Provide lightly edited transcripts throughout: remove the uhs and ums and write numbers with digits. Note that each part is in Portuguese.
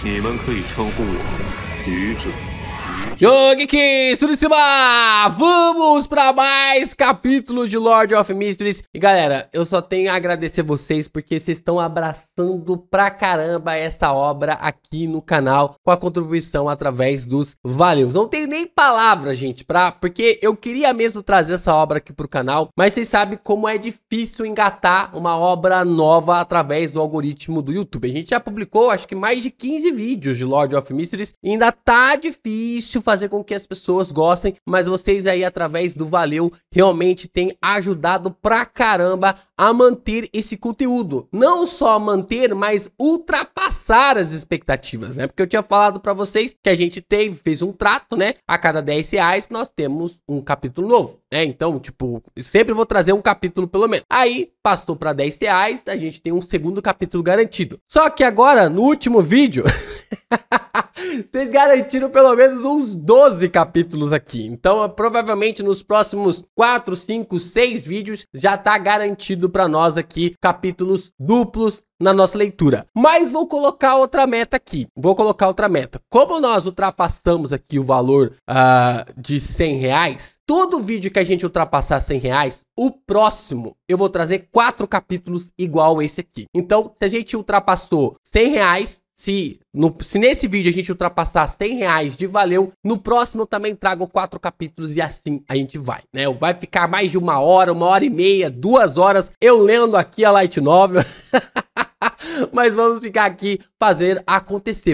你们可以称呼我愚者。 Geeks, tudo em cima! Vamos para mais capítulos de Lord of Mysteries. E galera, eu só tenho a agradecer vocês porque vocês estão abraçando pra caramba essa obra aqui no canal com a contribuição através dos valeus. Não tenho nem palavra, gente, porque eu queria mesmo trazer essa obra aqui pro canal, mas vocês sabem como é difícil engatar uma obra nova através do algoritmo do YouTube. A gente já publicou, acho que mais de 15 vídeos de Lord of Mysteries e ainda tá difícil fazer com que as pessoas gostem, mas vocês aí através do valeu realmente têm ajudado pra caramba a manter esse conteúdo, não só manter, mas ultrapassar as expectativas, né? Porque eu tinha falado pra vocês que a gente fez um trato, né? A cada 10 reais nós temos um capítulo novo, né? Então, tipo, eu sempre vou trazer um capítulo pelo menos. Aí, passou pra 10 reais, a gente tem um segundo capítulo garantido. Só que agora, no último vídeo... Vocês garantiram pelo menos uns 12 capítulos aqui. Então, provavelmente nos próximos 4, 5, 6 vídeos já tá garantido pra nós aqui capítulos duplos na nossa leitura. Mas vou colocar outra meta aqui. Como nós ultrapassamos aqui o valor de 100 reais, todo vídeo que a gente ultrapassar 100 reais, o próximo eu vou trazer 4 capítulos igual esse aqui. Então, se a gente ultrapassou 100 reais, se nesse vídeo a gente ultrapassar 100 reais de valeu, no próximo eu também trago 4 capítulos e assim a gente vai, né? Vai ficar mais de 1 hora e meia, 2 horas eu lendo aqui a Light Novel. Mas vamos ficar aqui,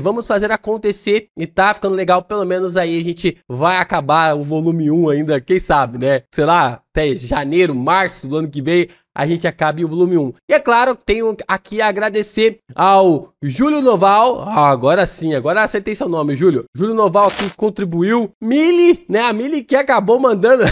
vamos fazer acontecer e tá ficando legal, pelo menos aí a gente vai acabar o volume 1 ainda, quem sabe, né? Sei lá, até janeiro, março do ano que vem a gente acabe o volume 1. E é claro, tenho aqui a agradecer ao Júlio Noval, agora sim, agora acertei seu nome, Júlio. Júlio Noval que contribuiu, Mili, né? A Mili que acabou mandando...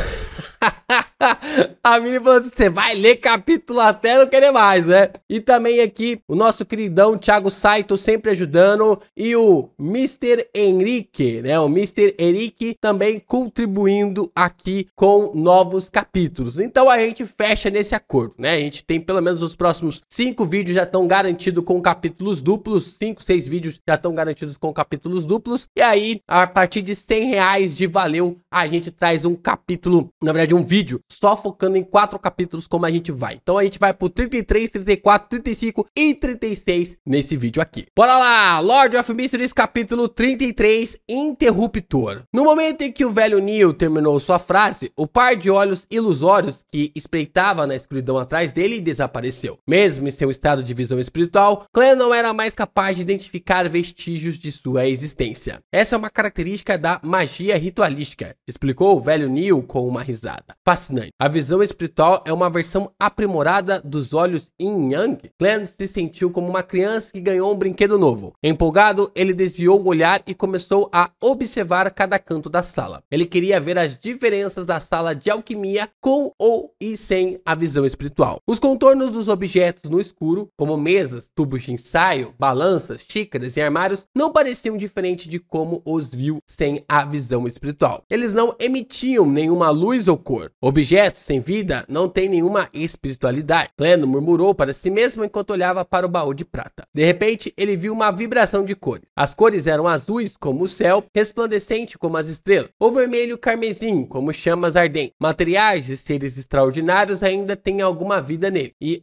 A Mili falou assim, você vai ler capítulo até não querer mais, né? E também aqui o nosso queridão Thiago Saito sempre ajudando e o Mr. Henrique, né? O Mr. Henrique também contribuindo aqui com novos capítulos. Então a gente fecha nesse acordo, né? A gente tem pelo menos os próximos 5 vídeos já estão garantidos com capítulos duplos, 5, 6 vídeos já estão garantidos com capítulos duplos. E aí, a partir de 100 reais de valeu, a gente traz um capítulo, na verdade um vídeo, só focando em 4 capítulos como a gente vai. Então a gente vai pro 33, 34, 35 e 36 nesse vídeo aqui. Bora lá! Lord of Mysteries capítulo 33, Interruptor. No momento em que o velho Neil terminou sua frase, o par de olhos ilusórios que espreitava na escuridão atrás dele desapareceu. Mesmo em seu estado de visão espiritual, Clem não era mais capaz de identificar vestígios de sua existência. Essa é uma característica da magia ritualística, explicou o velho Neil com uma risada. Fascinante. A visão espiritual é uma versão aprimorada dos olhos Yin Yang. Clem se sentiu como uma criança que ganhou um brinquedo novo. Empolgado, ele desviou o olhar e começou a observar cada canto da sala. Ele queria ver as diferenças da sala de alquimia com ou e sem a visão espiritual. Os contornos dos objetos no escuro, como mesas, tubos de ensaio, balanças, xícaras e armários, não pareciam diferentes de como os viu sem a visão espiritual. Eles não emitiam nenhuma luz ou cor. Objetos sem vida não têm nenhuma espiritualidade. Pleno murmurou para si mesmo enquanto olhava para o baú de prata. De repente, ele viu uma vibração de cores. As cores eram azuis como o céu, resplandecente como as estrelas, ou vermelho carmesim como chamas ardentes. Materiais e seres extraordinários ainda têm alguma vida nele. E,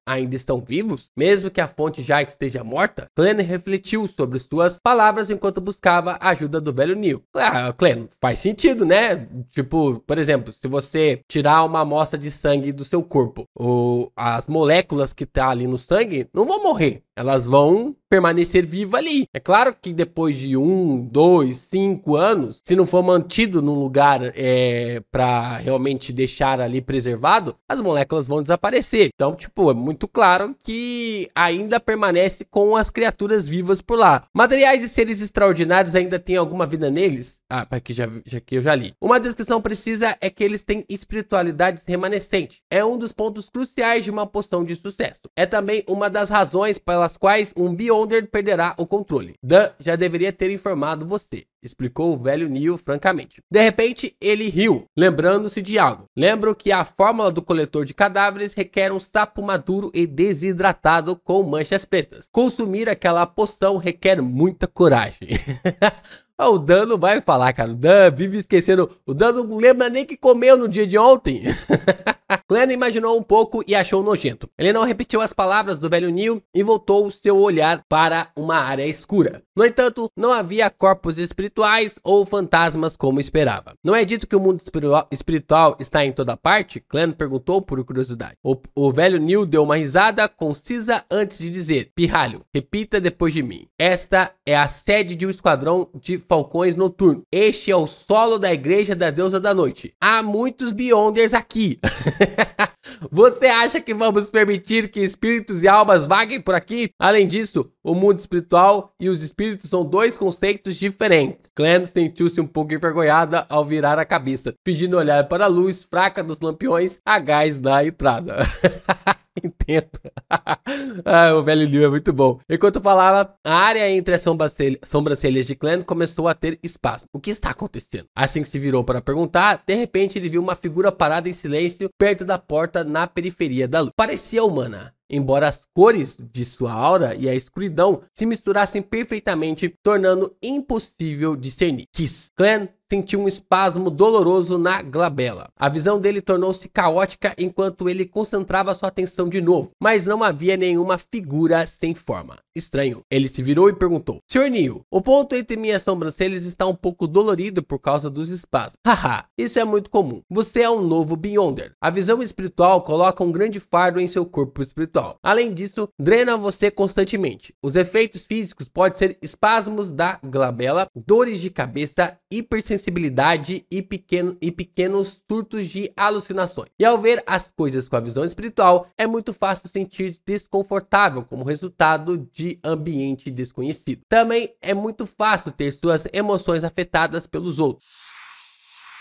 ainda estão vivos? Mesmo que a fonte já esteja morta? Clem refletiu sobre suas palavras enquanto buscava a ajuda do velho Neil. Clem, faz sentido, né? Tipo, por exemplo, se você tirar uma amostra de sangue do seu corpo, as moléculas que tá ali no sangue não vão morrer. Elas vão permanecer vivas ali. É claro que depois de 1, 2, 5 anos, se não for mantido num lugar para realmente deixar ali preservado, as moléculas vão desaparecer. Então, tipo, é muito claro que ainda permanece com as criaturas vivas por lá. Materiais e seres extraordinários ainda têm alguma vida neles? Aqui que eu já li. Uma descrição precisa é que eles têm espiritualidade remanescente. É um dos pontos cruciais de uma poção de sucesso. É também uma das razões pela pelas quais um Beyonder perderá o controle. Dan já deveria ter informado você, explicou o velho Neil francamente. De repente, ele riu, lembrando-se de algo. Lembro que a fórmula do coletor de cadáveres requer um sapo maduro e desidratado com manchas pretas. Consumir aquela poção requer muita coragem. O Dan não vai falar, cara. O Dan vive esquecendo. O Dan não lembra nem que comeu no dia de ontem. Clan imaginou um pouco e achou nojento. Ele não repetiu as palavras do velho Neil e voltou seu olhar para uma área escura. No entanto, não havia corpos espirituais ou fantasmas como esperava. Não é dito que o mundo espiritual está em toda parte? Clan perguntou por curiosidade. O velho Neil deu uma risada concisa antes de dizer: pirralho, repita depois de mim. Esta é a sede de um esquadrão de falcões noturnos. Este é o solo da igreja da deusa da noite. Há muitos Beyonders aqui. Você acha que vamos permitir que espíritos e almas vaguem por aqui? Além disso, o mundo espiritual e os espíritos são dois conceitos diferentes. Clan sentiu-se um pouco envergonhada ao virar a cabeça, fingindo olhar para a luz fraca dos lampiões a gás da entrada. Entendo. O velho Neil é muito bom. Enquanto falava, a área entre as sobrancelhas de Clan começou a ter espasmo. O que está acontecendo? Assim que se virou para perguntar, de repente ele viu uma figura parada em silêncio perto da porta na periferia da luz. Parecia humana, embora as cores de sua aura e a escuridão se misturassem perfeitamente, tornando impossível discernir. Kiss. Clan sentiu um espasmo doloroso na glabela. A visão dele tornou-se caótica enquanto ele concentrava sua atenção de novo, mas não havia nenhuma figura sem forma. Estranho. Ele se virou e perguntou: Sr. Neil, o ponto entre minhas sobrancelhas está um pouco dolorido por causa dos espasmos. Haha, isso é muito comum. Você é um novo Beyonder. A visão espiritual coloca um grande fardo em seu corpo espiritual. Além disso, drena você constantemente. Os efeitos físicos podem ser espasmos da glabela, dores de cabeça, hipersensibilidade e pequenos surtos de alucinações. E ao ver as coisas com a visão espiritual, é muito fácil sentir desconfortável como resultado de ambiente desconhecido. Também é muito fácil ter suas emoções afetadas pelos outros.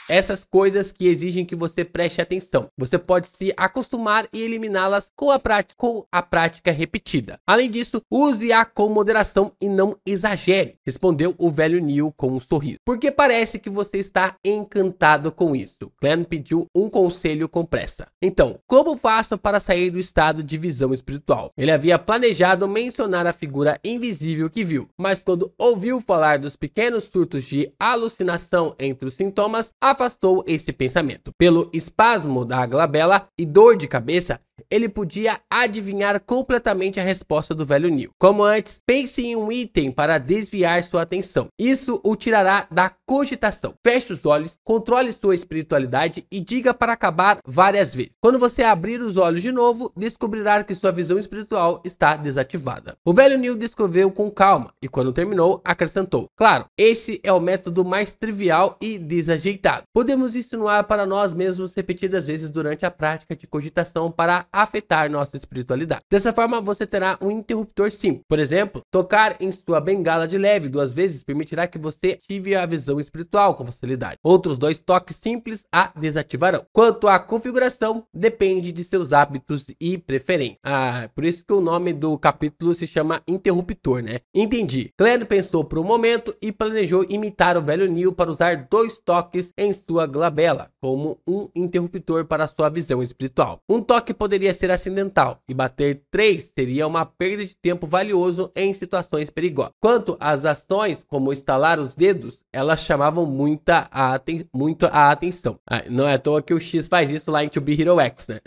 Essas coisas que exigem que você preste atenção. Você pode se acostumar e eliminá-las com a prática repetida. Além disso, use-a com moderação e não exagere, respondeu o velho Neil com um sorriso. Porque parece que você está encantado com isso. Clan pediu um conselho com pressa. Então, como faço para sair do estado de visão espiritual? Ele havia planejado mencionar a figura invisível que viu, mas quando ouviu falar dos pequenos surtos de alucinação entre os sintomas, afastou esse pensamento. Pelo espasmo da glabela e dor de cabeça, ele podia adivinhar completamente a resposta do velho Neil. Como antes, pense em um item para desviar sua atenção. Isso o tirará da cogitação. Feche os olhos, controle sua espiritualidade e diga para acabar várias vezes. Quando você abrir os olhos de novo, descobrirá que sua visão espiritual está desativada. O velho Neil descreveu com calma e quando terminou, acrescentou: claro, esse é o método mais trivial e desajeitado. Podemos insinuar para nós mesmos repetidas vezes durante a prática de cogitação para afetar nossa espiritualidade. Dessa forma, você terá um interruptor simples. Por exemplo, tocar em sua bengala de leve 2 vezes permitirá que você ative a visão espiritual com facilidade. Outros 2 toques simples a desativarão. Quanto à configuração, depende de seus hábitos e preferências. Por isso que o nome do capítulo se chama interruptor, né? Entendi. Clan pensou por um momento e planejou imitar o velho Neil para usar 2 toques em sua glabela, como um interruptor para sua visão espiritual. Um toque poderia ser acidental e bater 3 seria uma perda de tempo valioso em situações perigosas. Quanto às ações, como estalar os dedos, elas chamavam muito a atenção. Não é à toa que o X faz isso lá em To Be Hero X, né?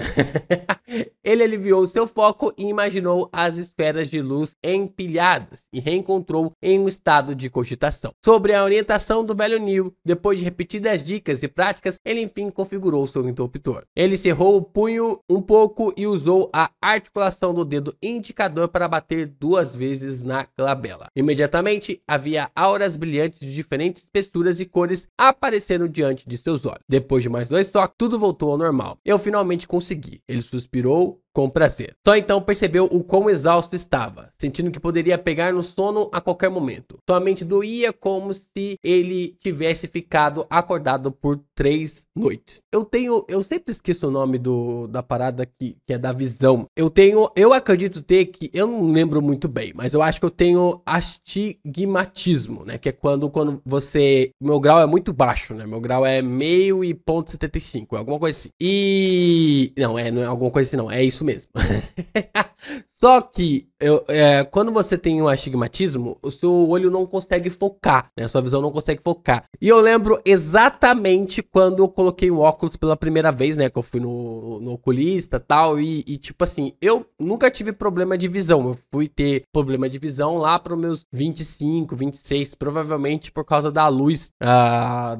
Ele aliviou seu foco e imaginou as esferas de luz empilhadas e reencontrou em um estado de cogitação. Sobre a orientação do velho Neil, depois de repetidas dicas e práticas, ele enfim configurou seu interruptor. Ele cerrou o punho um pouco e usou a articulação do dedo indicador para bater 2 vezes na glabela. Imediatamente, havia auras brilhantes de diferentes espessuras e cores aparecendo diante de seus olhos. Depois de mais 2 toques, tudo voltou ao normal. Eu finalmente consegui. Ele suspirou com prazer. Só então percebeu o quão exausto estava, sentindo que poderia pegar no sono a qualquer momento. Sua mente doía como se ele tivesse ficado acordado por 3 noites. Eu sempre esqueço o nome da parada que é da visão. Eu acredito ter que, eu não lembro muito bem, mas eu acho que eu tenho astigmatismo, né? Que é quando meu grau é muito baixo, né? Meu grau é meio e ponto 75, é alguma coisa assim. Não é alguma coisa assim não, é isso mesmo. Só que quando você tem um astigmatismo, o seu olho não consegue focar, né? A sua visão não consegue focar. E eu lembro exatamente quando eu coloquei o óculos pela primeira vez, né? Que eu fui no oculista e tal. E tipo assim, eu nunca tive problema de visão. Eu fui ter problema de visão lá para os meus 25, 26, provavelmente por causa da luz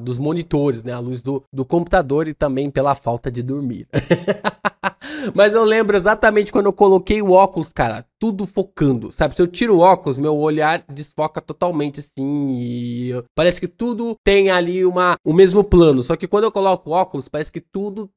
dos monitores, né? A luz do computador e também pela falta de dormir. Mas eu lembro exatamente quando eu coloquei o óculos, cara, tudo focando, sabe? Se eu tiro o óculos, meu olhar desfoca totalmente, assim, e parece que tudo tem ali o mesmo plano. Só que quando eu coloco o óculos, parece que tudo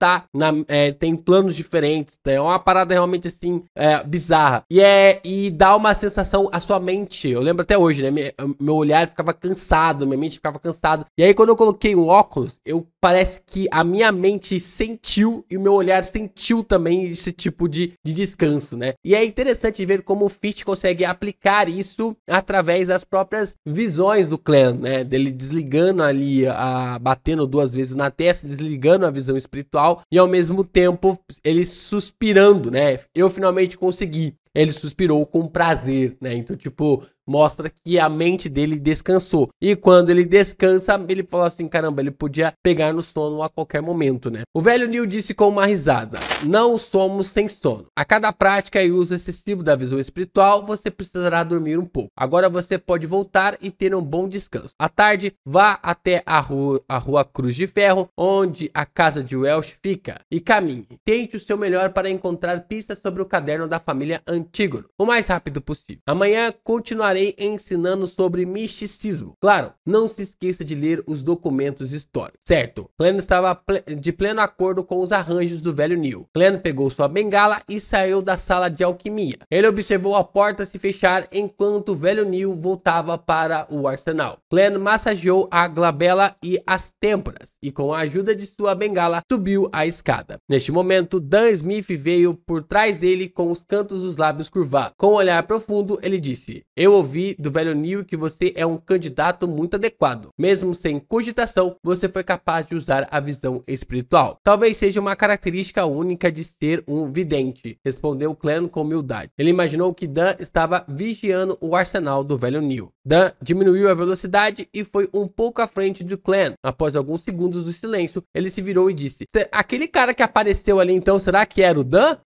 tem planos diferentes. É uma parada realmente, assim, bizarra. E dá uma sensação, a sua mente, eu lembro até hoje, né? Meu olhar ficava cansado, minha mente ficava cansada. E aí quando eu coloquei o óculos, parece que a minha mente sentiu e o meu olhar sentiu também esse tipo de descanso, né? E é interessante ver como o Fitch consegue aplicar isso através das próprias visões do Clan, né? Dele desligando ali, batendo 2 vezes na testa, desligando a visão espiritual e ao mesmo tempo ele suspirando, né? Eu finalmente consegui. Ele suspirou com prazer, né? Então, tipo, mostra que a mente dele descansou. E quando ele descansa, ele fala assim, caramba, ele podia pegar no sono a qualquer momento, né? O velho Neil disse com uma risada, não somos sem sono. A cada prática e uso excessivo da visão espiritual, você precisará dormir um pouco. Agora você pode voltar e ter um bom descanso. À tarde, vá até a rua Cruz de Ferro, onde a casa de Welsh fica, e caminhe. Tente o seu melhor para encontrar pistas sobre o caderno da família Antígono, o mais rápido possível. Amanhã continuarei ensinando sobre misticismo. Claro, não se esqueça de ler os documentos históricos. Certo, Clan estava de pleno acordo com os arranjos do velho Neil. Clan pegou sua bengala e saiu da sala de alquimia. Ele observou a porta se fechar enquanto o velho Neil voltava para o arsenal. Clan massageou a glabela e as têmporas e com a ajuda de sua bengala subiu a escada. Neste momento, Dan Smith veio por trás dele com os cantos dos lábios curvados. Com um olhar profundo, ele disse, eu ouvi do velho Neil que você é um candidato muito adequado. Mesmo sem cogitação, você foi capaz de usar a visão espiritual. Talvez seja uma característica única de ser um vidente, respondeu Clan com humildade. Ele imaginou que Dan estava vigiando o arsenal do velho Neil. Dan diminuiu a velocidade e foi um pouco à frente do Clan. Após alguns segundos de silêncio, ele se virou e disse, aquele cara que apareceu ali então, será que era o Dan?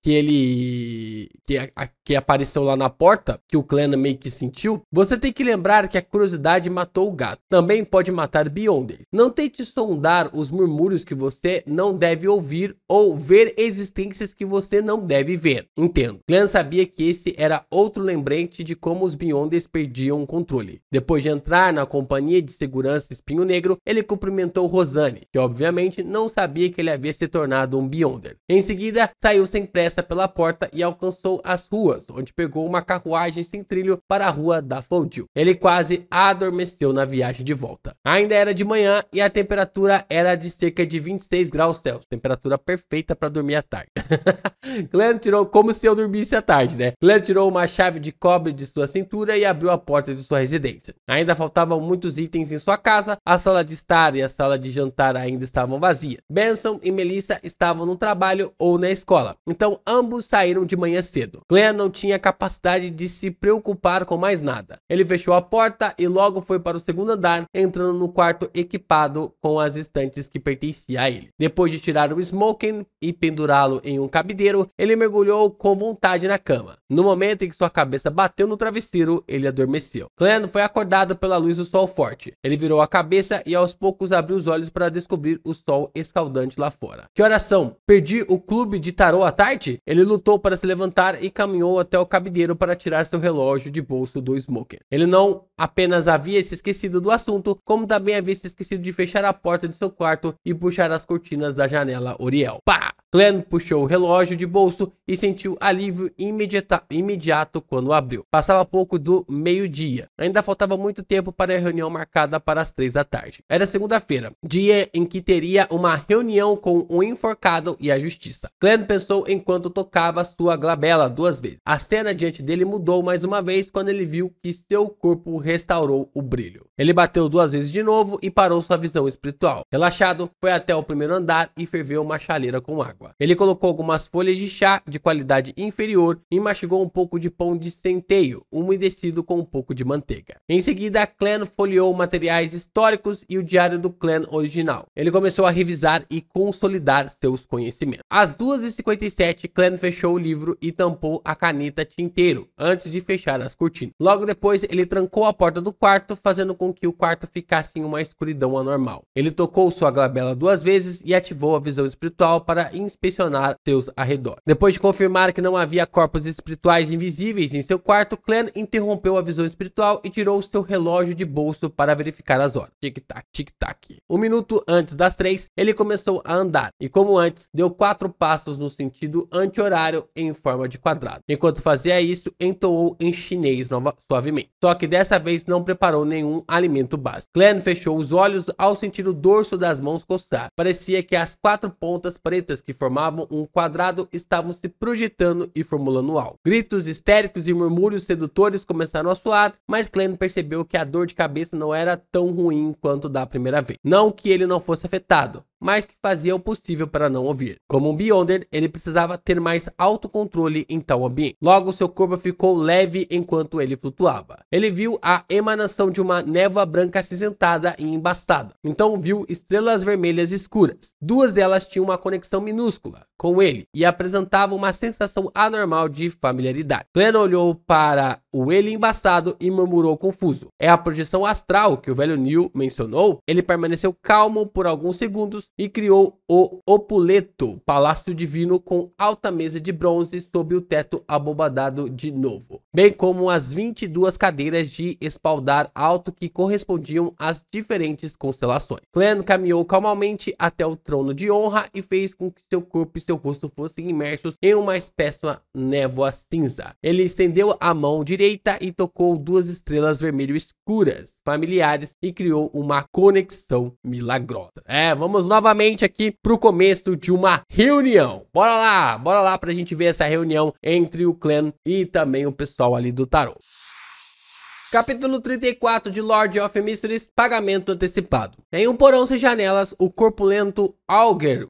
Que apareceu lá na porta, que o Clan meio que sentiu? Você tem que lembrar que a curiosidade matou o gato. Também pode matar Beyonder. Não tente sondar os murmúrios que você não deve ouvir ou ver existências que você não deve ver. Entendo. Clan sabia que esse era outro lembrete de como os Beyonders perdiam o controle. Depois de entrar na companhia de segurança Espinho Negro, ele cumprimentou Rosanne, que obviamente não sabia que ele havia se tornado um Beyonder. Em seguida, saiu sem pressa pela porta e alcançou as ruas, onde pegou uma carruagem sem trilho para a rua da Foldil. Ele quase adormeceu na viagem de volta. Ainda era de manhã e a temperatura era de cerca de 26 graus Celsius. Temperatura perfeita para dormir à tarde. Clan tirou, como se eu dormisse à tarde, né? Clan tirou uma chave de cobre de sua cintura e abriu a porta de sua residência. Ainda faltavam muitos itens em sua casa. A sala de estar e a sala de jantar ainda estavam vazias. Benson e Melissa estavam no trabalho ou na escola. Então ambos saíram de manhã cedo. Clan não tinha capacidade de se preocupar com mais nada. Ele fechou a porta e logo foi para o segundo andar, entrando no quarto equipado com as estantes que pertenciam a ele. Depois de tirar o smoking e pendurá-lo em um cabideiro, ele mergulhou com vontade na cama. No momento em que sua cabeça bateu no travesseiro, ele adormeceu. Clan foi acordado pela luz do sol forte. Ele virou a cabeça e aos poucos abriu os olhos para descobrir o sol escaldante lá fora. Que horas são? Perdi o clube de tarô à tarde? Ele lutou para se levantar e caminhou até o cabideiro para tirar seu relógio de bolso do smoker. Ele não apenas havia se esquecido do assunto, como também havia se esquecido de fechar a porta de seu quarto e puxar as cortinas da janela Oriel. Pá! Clan puxou o relógio de bolso e sentiu alívio imediato quando abriu. Passava pouco do meio-dia. Ainda faltava muito tempo para a reunião marcada para as 3 da tarde. Era segunda-feira, dia em que teria uma reunião com o enforcado e a justiça. Clan pensou enquanto tocava sua glabela 2 vezes. A cena diante dele mudou mais uma vez quando ele viu que seu corpo restaurou o brilho. Ele bateu 2 vezes de novo e parou sua visão espiritual. Relaxado, foi até o primeiro andar e ferveu uma chaleira com água. Ele colocou algumas folhas de chá de qualidade inferior e mastigou um pouco de pão de centeio, umedecido com um pouco de manteiga. Em seguida, Clan folheou materiais históricos e o diário do clã original. Ele começou a revisar e consolidar seus conhecimentos. Às 2h57, Clan fechou o livro e tampou a caneta tinteiro antes de fechar as cortinas. Logo depois, ele trancou a porta do quarto, fazendo com que o quarto ficasse em uma escuridão anormal. Ele tocou sua glabela 2 vezes e ativou a visão espiritual para inspecionar seus arredores. Depois de confirmar que não havia corpos espirituais invisíveis em seu quarto, Clan interrompeu a visão espiritual e tirou seu relógio de bolso para verificar as horas. Tic-tac, tic-tac. 1 minuto antes das 3, ele começou a andar e, como antes, deu 4 passos no sentido anti-horário em forma de quadrado. Enquanto fazia isso, entoou em chinês suavemente. Só que dessa vez não preparou nenhum alimento básico. Clan fechou os olhos ao sentir o dorso das mãos coçar. Parecia que as 4 pontas pretas que formavam um quadrado estavam se projetando e formulando algo. Gritos histéricos e murmúrios sedutores começaram a soar, mas Clan percebeu que a dor de cabeça não era tão ruim quanto da primeira vez. Não que ele não fosse afetado, mas que fazia o possível para não ouvir. Como um Beyonder, ele precisava ter mais autocontrole em tal ambiente. Logo, seu corpo ficou leve enquanto ele flutuava. Ele viu a emanação de uma névoa branca acinzentada e embaçada. Então viu estrelas vermelhas escuras. 2 delas tinham uma conexão minúscula com ele e apresentavam uma sensação anormal de familiaridade. Clan olhou para o ele embaçado e murmurou confuso. É a projeção astral que o velho Neil mencionou? Ele permaneceu calmo por alguns segundos e criou o Opuleto Palácio Divino com alta mesa de bronze sob o teto abobadado de novo, bem como as 22 cadeiras de espaldar alto que correspondiam às diferentes constelações. Clan caminhou calmamente até o trono de honra e fez com que seu corpo e seu rosto fossem imersos em uma espécie de névoa cinza. Ele estendeu a mão direita e tocou 2 estrelas vermelho escuras familiares e criou uma conexão milagrosa. Vamos novamente aqui pro começo de uma reunião. Bora lá pra gente ver essa reunião entre o clã e também o pessoal ali do tarô. Capítulo 34 de Lord of Mysteries, pagamento antecipado. Em um porão sem janelas, o corpulento Alger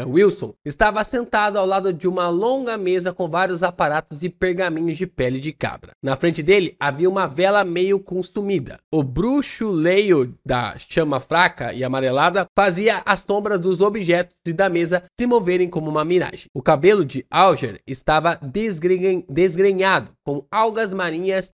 Wilson, estava sentado ao lado de uma longa mesa com vários aparatos e pergaminhos de pele de cabra. Na frente dele havia uma vela meio consumida. O bruxuleio da chama fraca e amarelada fazia a sombra dos objetos e da mesa se moverem como uma miragem. O cabelo de Alger estava desgrenhado, como algas marinhas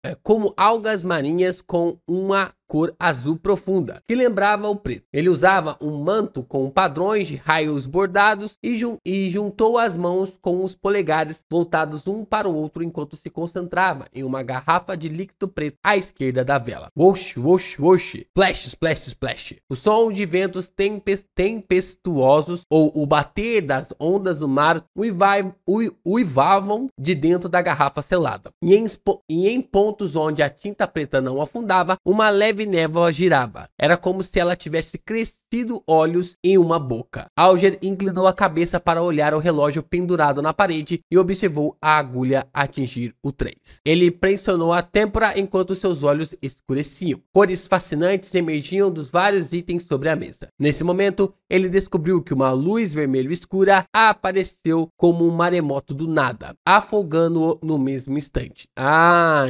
com uma cor azul profunda, que lembrava o preto. Ele usava um manto com padrões de raios bordados e juntou as mãos com os polegares voltados um para o outro enquanto se concentrava em uma garrafa de líquido preto à esquerda da vela. Wosh, wosh, wosh, splash, splash, splash. O som de ventos tempestuosos ou o bater das ondas do mar uivavam de dentro da garrafa selada. E em pontos onde a tinta preta não afundava, uma leve névoa girava. Era como se ela tivesse crescido olhos em uma boca. Alger inclinou a cabeça para olhar o relógio pendurado na parede e observou a agulha atingir o 3. Ele pressionou a têmpora enquanto seus olhos escureciam. Cores fascinantes emergiam dos vários itens sobre a mesa. Nesse momento, ele descobriu que uma luz vermelho escura apareceu como um maremoto do nada, afogando-o no mesmo instante.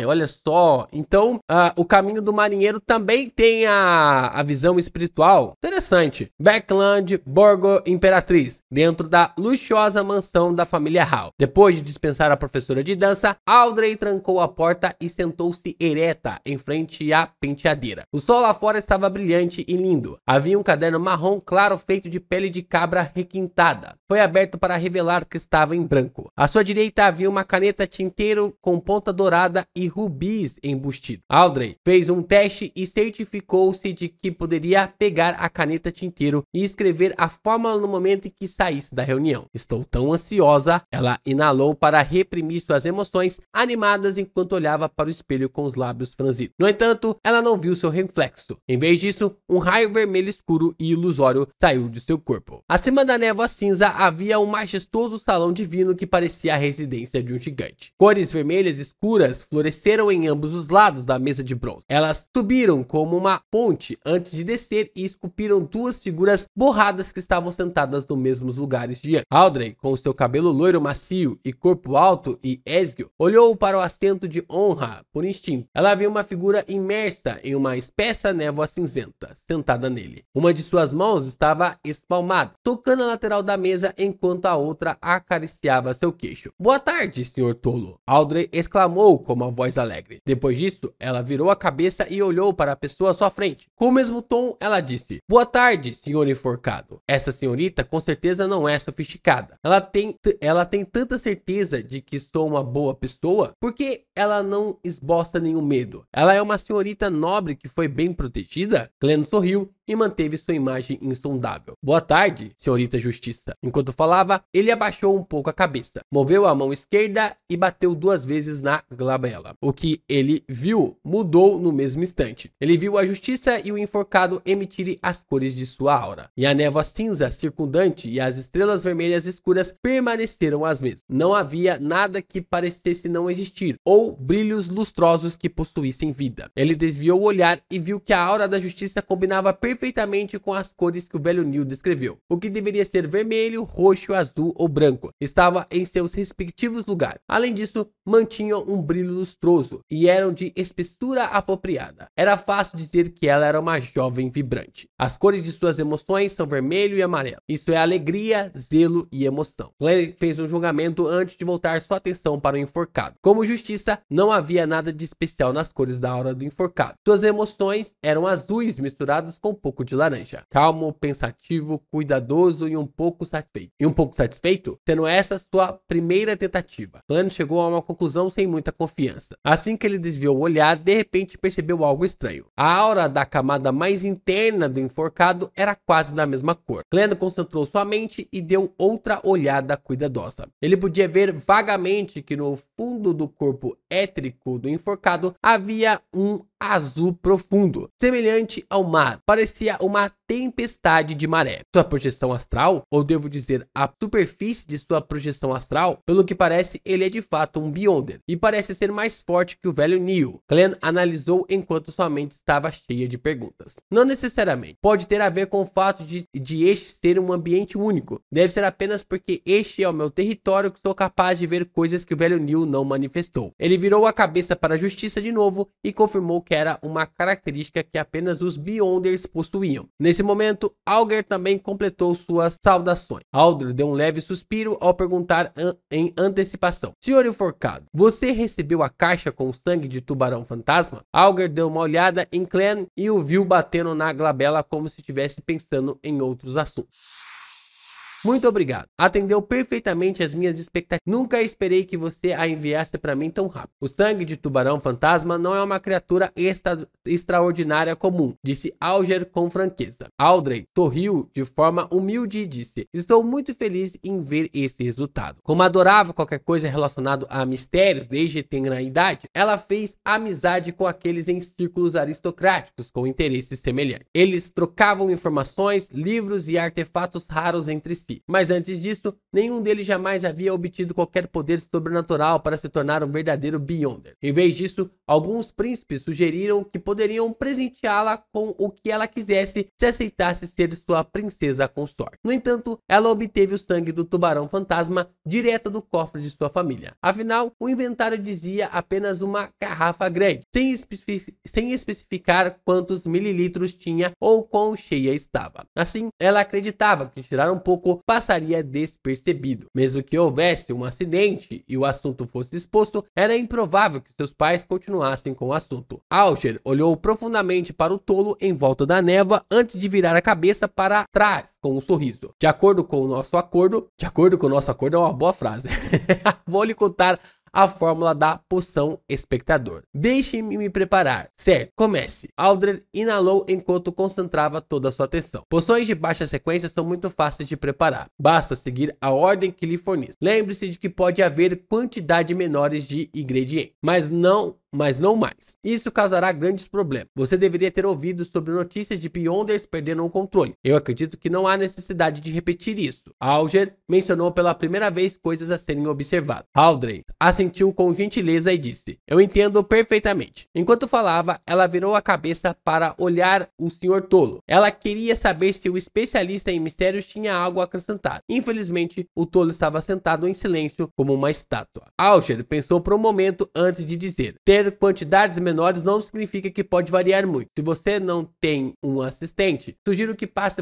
Olha só. Então, o caminho do marinheiro também tem a visão espiritual. Interessante. Backland Borgo Imperatriz, dentro da luxuosa mansão da família Hall. Depois de dispensar a professora de dança, Audrey trancou a porta e sentou-se ereta em frente à penteadeira. O sol lá fora estava brilhante e lindo. Havia um caderno marrom claro feito de pele de cabra requintada. Foi aberto para revelar que estava em branco. À sua direita havia uma caneta tinteiro com ponta dourada e rubis embustidos. Audrey fez um teste e certificou-se de que poderia pegar a caneta caneta tinteiro e escrever a fórmula no momento em que saísse da reunião. Estou tão ansiosa, ela inalou para reprimir suas emoções animadas enquanto olhava para o espelho com os lábios franzidos. No entanto, ela não viu seu reflexo. Em vez disso, um raio vermelho escuro e ilusório saiu de seu corpo. Acima da névoa cinza havia um majestoso salão divino que parecia a residência de um gigante. Cores vermelhas escuras floresceram em ambos os lados da mesa de bronze. Elas subiram como uma ponte antes de descer e esculpiram duas figuras borradas que estavam sentadas nos mesmos lugares de antes. Audrey, com seu cabelo loiro macio e corpo alto e esguio, olhou para o assento de honra por instinto. Ela viu uma figura imersa em uma espessa névoa cinzenta, sentada nele. Uma de suas mãos estava espalmada, tocando a lateral da mesa enquanto a outra acariciava seu queixo. "Boa tarde, senhor tolo", Audrey exclamou com uma voz alegre. Depois disso, ela virou a cabeça e olhou para a pessoa à sua frente. Com o mesmo tom, ela disse: "Boa tarde, senhor enforcado. Essa senhorita com certeza não é sofisticada. Ela tem tanta certeza de que sou uma boa pessoa, porque ela não esboça nenhum medo. Ela é uma senhorita nobre que foi bem protegida?" Glenn sorriu e manteve sua imagem insondável. "Boa tarde, senhorita Justiça." Enquanto falava, ele abaixou um pouco a cabeça, moveu a mão esquerda e bateu 2 vezes na glabela. O que ele viu mudou no mesmo instante. Ele viu a Justiça e o enforcado emitirem as cores de sua aura, e a névoa cinza circundante e as estrelas vermelhas escuras permaneceram as mesmas. Não havia nada que parecesse não existir, ou brilhos lustrosos que possuíssem vida. Ele desviou o olhar e viu que a aura da Justiça combinava perfeitamente com as cores que o velho Neil descreveu. O que deveria ser vermelho, roxo, azul ou branco estava em seus respectivos lugares. Além disso, mantinham um brilho lustroso e eram de espessura apropriada. Era fácil dizer que ela era uma jovem vibrante. As cores de suas emoções são vermelho e amarelo. Isso é alegria, zelo e emoção. Glenn fez um julgamento antes de voltar sua atenção para o enforcado. Como Justiça, não havia nada de especial nas cores da aura do enforcado. Suas emoções eram azuis misturados com um pouco de laranja. Calmo, pensativo, cuidadoso e um pouco satisfeito, sendo essa sua primeira tentativa. Glenn chegou a uma conclusão sem muita confiança. Assim que ele desviou o olhar, de repente percebeu algo estranho. A aura da camada mais interna do enforcado era quase da mesma cor. Glenn concentrou sua mente e deu outra olhada cuidadosa. Ele podia ver vagamente que no fundo do corpo étrico do enforcado havia um azul profundo, semelhante ao mar. Parecia uma tempestade de maré. Sua projeção astral, ou devo dizer, a superfície de sua projeção astral, pelo que parece, ele é de fato um Beyonder, e parece ser mais forte que o velho Neil. Glenn analisou enquanto sua mente estava cheia de perguntas. Não necessariamente. Pode ter a ver com o fato de este ser um ambiente único. Deve ser apenas porque este é o meu território que sou capaz de ver coisas que o velho Neil não manifestou. Ele virou a cabeça para a Justiça de novo e confirmou que era uma característica que apenas os Beyonders possuíam. Nesse momento, Auger também completou suas saudações. Audrey deu um leve suspiro ao perguntar em antecipação: "Senhor enforcado, você recebeu a caixa com o sangue de tubarão fantasma?" Auger deu uma olhada em Glenn e o viu batendo na glabela como se estivesse pensando em outros assuntos. "Muito obrigado. Atendeu perfeitamente as minhas expectativas. Nunca esperei que você a enviasse para mim tão rápido. O sangue de tubarão fantasma não é uma criatura extraordinária comum", disse Auger com franqueza. Audrey sorriu de forma humilde e disse: "Estou muito feliz em ver esse resultado." Como adorava qualquer coisa relacionada a mistérios desde tenra idade, ela fez amizade com aqueles em círculos aristocráticos com interesses semelhantes. Eles trocavam informações, livros e artefatos raros entre si. Mas antes disso, nenhum deles jamais havia obtido qualquer poder sobrenatural para se tornar um verdadeiro Beyonder. Em vez disso, alguns príncipes sugeriram que poderiam presenteá-la com o que ela quisesse se aceitasse ser sua princesa consorte. No entanto, ela obteve o sangue do tubarão fantasma direto do cofre de sua família. Afinal, o inventário dizia apenas uma garrafa grande, sem especificar quantos mililitros tinha ou quão cheia estava. Assim, ela acreditava que tirar um pouco passaria despercebido. Mesmo que houvesse um acidente e o assunto fosse exposto, era improvável que seus pais continuassem com o assunto. Auger olhou profundamente para o tolo em volta da névoa antes de virar a cabeça para trás com um sorriso. De acordo com o nosso acordo é uma boa frase. Vou lhe contar a fórmula da poção espectador. Deixe-me me preparar. Certo, comece. Aldred inalou enquanto concentrava toda a sua atenção. Poções de baixa sequência são muito fáceis de preparar. Basta seguir a ordem que lhe forneço. Lembre-se de que pode haver quantidade menores de ingredientes, mas não mais. Isso causará grandes problemas. Você deveria ter ouvido sobre notícias de Beyonders perdendo o controle. Eu acredito que não há necessidade de repetir isso. Alger mencionou pela primeira vez coisas a serem observadas. Aldred assentiu com gentileza e disse: eu entendo perfeitamente. Enquanto falava, ela virou a cabeça para olhar o Sr. Tolo. Ela queria saber se o especialista em mistérios tinha algo a acrescentar. Infelizmente, o Tolo estava sentado em silêncio como uma estátua. Alger pensou por um momento antes de dizer: ter quantidades menores não significa que pode variar muito. Se você não tem um assistente, sugiro que passe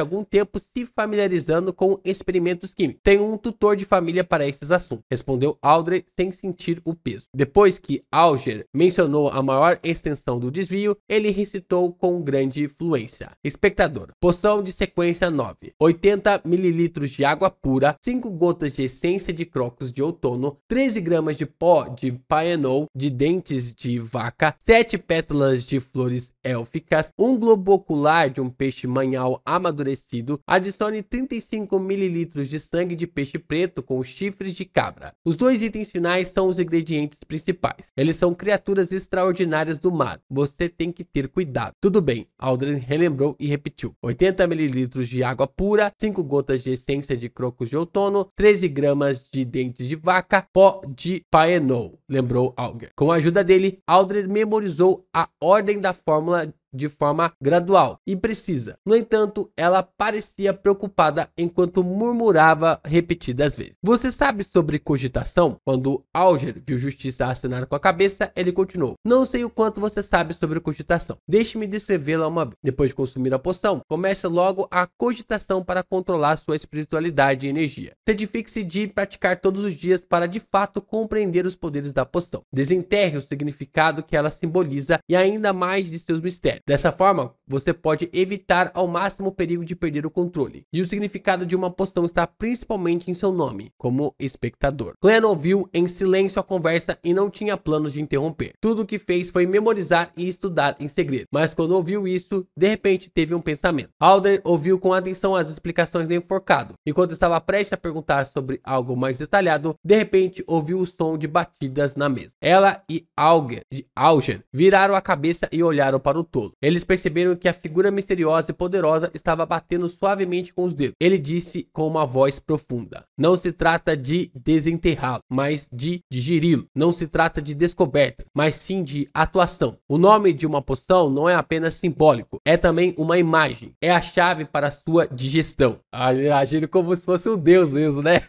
algum tempo se familiarizando com experimentos químicos. Tenho um tutor de família para esses assuntos, respondeu Aldred sem sentir o peso. Depois que Alger mencionou a maior extensão do desvio, ele recitou com grande fluência: espectador, poção de sequência 9, 80 ml de água pura, 5 gotas de essência de crocos de outono, 13 gramas de pó de Paenol de dentes de vaca, 7 pétalas de flores élficas, um globo ocular de um peixe manhal amadurecido, adicione 35 ml de sangue de peixe preto com chifres de cabra. Os 2 itens finais são os ingredientes principais. Eles são criaturas extraordinárias do mar. Você tem que ter cuidado. Tudo bem, Aldrin relembrou e repetiu: 80 ml de água pura, 5 gotas de essência de crocos de outono, 13 gramas de dentes de vaca, pó de Paenol, lembrou Alger. Com a ajuda dele, Aldred memorizou a ordem da fórmula de forma gradual e precisa. No entanto, ela parecia preocupada enquanto murmurava repetidas vezes: você sabe sobre cogitação? Quando Alger viu Justiça acenar com a cabeça, ele continuou: não sei o quanto você sabe sobre cogitação. Deixe-me descrevê-la uma vez. Depois de consumir a poção, comece logo a cogitação para controlar sua espiritualidade e energia. Certifique-se de praticar todos os dias para de fato compreender os poderes da poção. Desenterre o significado que ela simboliza e ainda mais de seus mistérios. Dessa forma, você pode evitar ao máximo o perigo de perder o controle. E o significado de uma poção está principalmente em seu nome, como espectador. Glenn ouviu em silêncio a conversa e não tinha planos de interromper. Tudo o que fez foi memorizar e estudar em segredo. Mas quando ouviu isso, de repente teve um pensamento. Alder ouviu com atenção as explicações do enforcado. Enquanto estava prestes a perguntar sobre algo mais detalhado, de repente ouviu o som de batidas na mesa. Ela e Alger viraram a cabeça e olharam para o tolo. Eles perceberam que a figura misteriosa e poderosa estava batendo suavemente com os dedos. Ele disse com uma voz profunda: não se trata de desenterrá-lo, mas de digeri-lo. Não se trata de descoberta, mas sim de atuação. O nome de uma poção não é apenas simbólico, é também uma imagem. É a chave para a sua digestão. Agindo como se fosse um deus mesmo, né?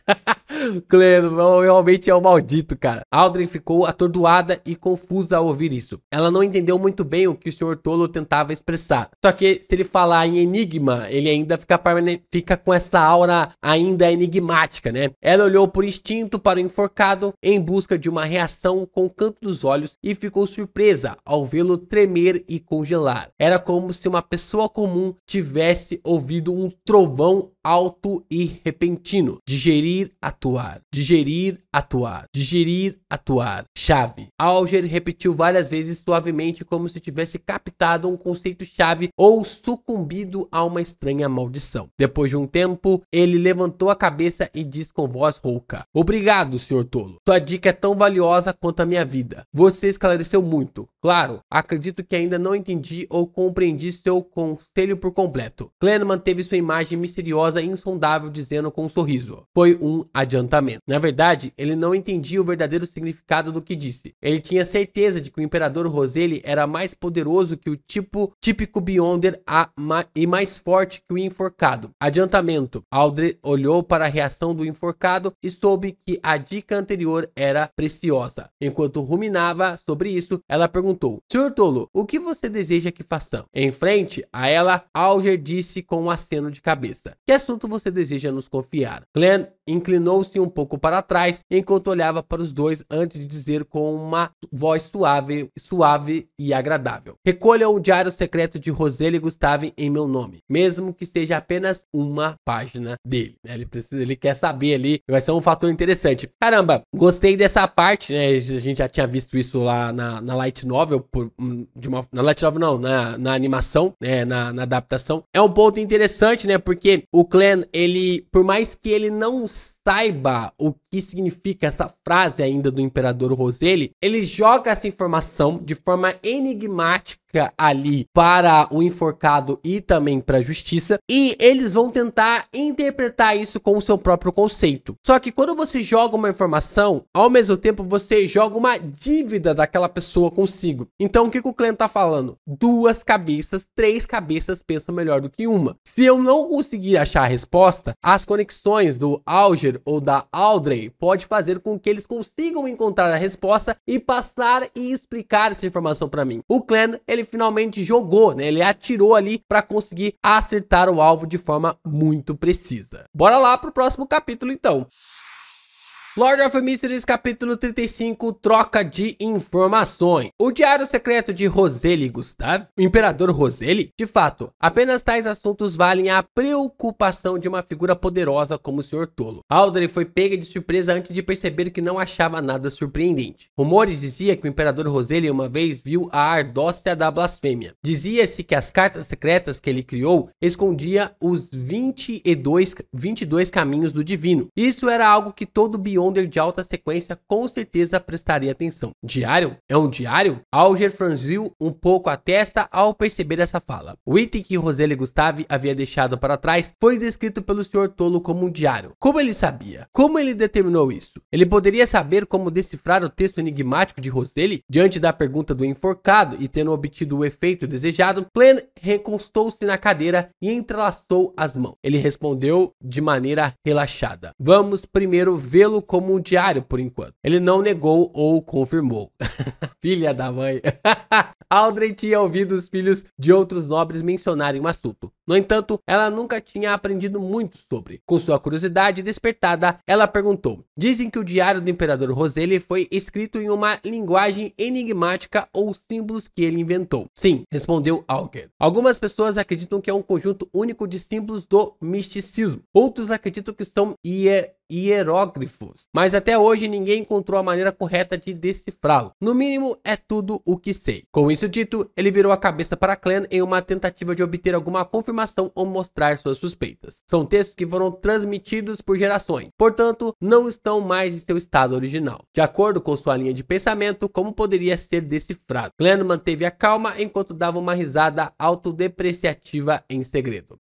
Cleno, realmente é um maldito, cara. Aldrin ficou atordoada e confusa ao ouvir isso. Ela não entendeu muito bem o que o Sr. Tolo tentava expressar. Só que se ele falar em enigma, ele ainda fica com essa aura ainda enigmática, né? Ela olhou por instinto para o enforcado em busca de uma reação com o canto dos olhos e ficou surpresa ao vê-lo tremer e congelar. Era como se uma pessoa comum tivesse ouvido um trovão alto e repentino. Digerir, atuar. Digerir, atuar. Digerir, atuar. Chave. Alger repetiu várias vezes suavemente, como se tivesse captado um conceito-chave ou sucumbido a uma estranha maldição. Depois de um tempo, ele levantou a cabeça e disse com voz rouca: obrigado, Sr. Tolo. Sua dica é tão valiosa quanto a minha vida. Você esclareceu muito. Claro, acredito que ainda não entendi ou compreendi seu conselho por completo. Glenn manteve sua imagem misteriosa e insondável, dizendo com um sorriso: foi um adiantamento. Na verdade, ele não entendia o verdadeiro significado do que disse. Ele tinha certeza de que o Imperador Roseli era mais poderoso que o típico Beyonder e mais forte que o enforcado. Adiantamento. Aldred olhou para a reação do enforcado e soube que a dica anterior era preciosa. Enquanto ruminava sobre isso, ela perguntou: Sr. Tolo, o que você deseja que façamos? Em frente a ela, Alger disse com um aceno de cabeça: que assunto você deseja nos confiar? Glenn inclinou-se um pouco para trás enquanto olhava para os dois antes de dizer com uma voz suave e agradável: recolham o diário secreto de Roseli Gustave em meu nome, mesmo que seja apenas uma página dele. Ele quer saber ali, vai ser um fator interessante. Caramba, gostei dessa parte, né? A gente já tinha visto isso lá na Light Novel, na Light Novel não, na animação, né? Na adaptação. É um ponto interessante, né? Porque o Clan, ele, por mais que ele não saiba o que significa essa frase ainda do Imperador Roseli, ele joga essa informação de forma enigmática ali para o enforcado e também para a justiça, e eles vão tentar interpretar isso com o seu próprio conceito. Só que quando você joga uma informação, ao mesmo tempo você joga uma dívida daquela pessoa consigo. Então o que o Clan tá falando? 2 cabeças, 3 cabeças pensam melhor do que uma. Se eu não conseguir achar a resposta, as conexões do Alger ou da Audrey pode fazer com que eles consigam encontrar a resposta e passar e explicar essa informação para mim. O Clan, ele finalmente jogou, né? Ele atirou ali para conseguir acertar o alvo de forma muito precisa. Bora lá pro próximo capítulo então. Lord of Mysteries, capítulo 35, troca de informações. O diário secreto de Roseli Gustave, o Imperador Roseli? De fato, apenas tais assuntos valem a preocupação de uma figura poderosa como o Sr. Tolo. Audrey foi pega de surpresa antes de perceber que não achava nada surpreendente. Rumores diziam que o Imperador Roseli uma vez viu a ardócia da blasfêmia. Dizia-se que as cartas secretas que ele criou escondia os 22 caminhos do divino. Isso era algo que todo Beyonder de alta sequência com certeza prestaria atenção. Diário? É um diário? Alger franziu um pouco a testa ao perceber essa fala. O item que Roseli Gustave havia deixado para trás foi descrito pelo Sr. Tolo como um diário. Como ele sabia? Como ele determinou isso? Ele poderia saber como decifrar o texto enigmático de Roseli? Diante da pergunta do enforcado e tendo obtido o efeito desejado, Clan recostou-se na cadeira e entrelaçou as mãos. Ele respondeu de maneira relaxada: vamos primeiro vê-lo como um diário por enquanto. Ele não negou ou confirmou. Filha da mãe. Audrey tinha ouvido os filhos de outros nobres mencionarem o assunto. No entanto, ela nunca tinha aprendido muito sobre. Com sua curiosidade despertada, ela perguntou: dizem que o diário do Imperador Roseli foi escrito em uma linguagem enigmática ou símbolos que ele inventou. Sim, respondeu Alger. Algumas pessoas acreditam que é um conjunto único de símbolos do misticismo. Outros acreditam que são hieróglifos, mas até hoje ninguém encontrou a maneira correta de decifrá-lo. No mínimo, é tudo o que sei. Com isso dito, ele virou a cabeça para Clan em uma tentativa de obter alguma confirmação ou mostrar suas suspeitas. São textos que foram transmitidos por gerações, portanto, não estão mais em seu estado original. De acordo com sua linha de pensamento, como poderia ser decifrado? Clan manteve a calma enquanto dava uma risada autodepreciativa em segredo.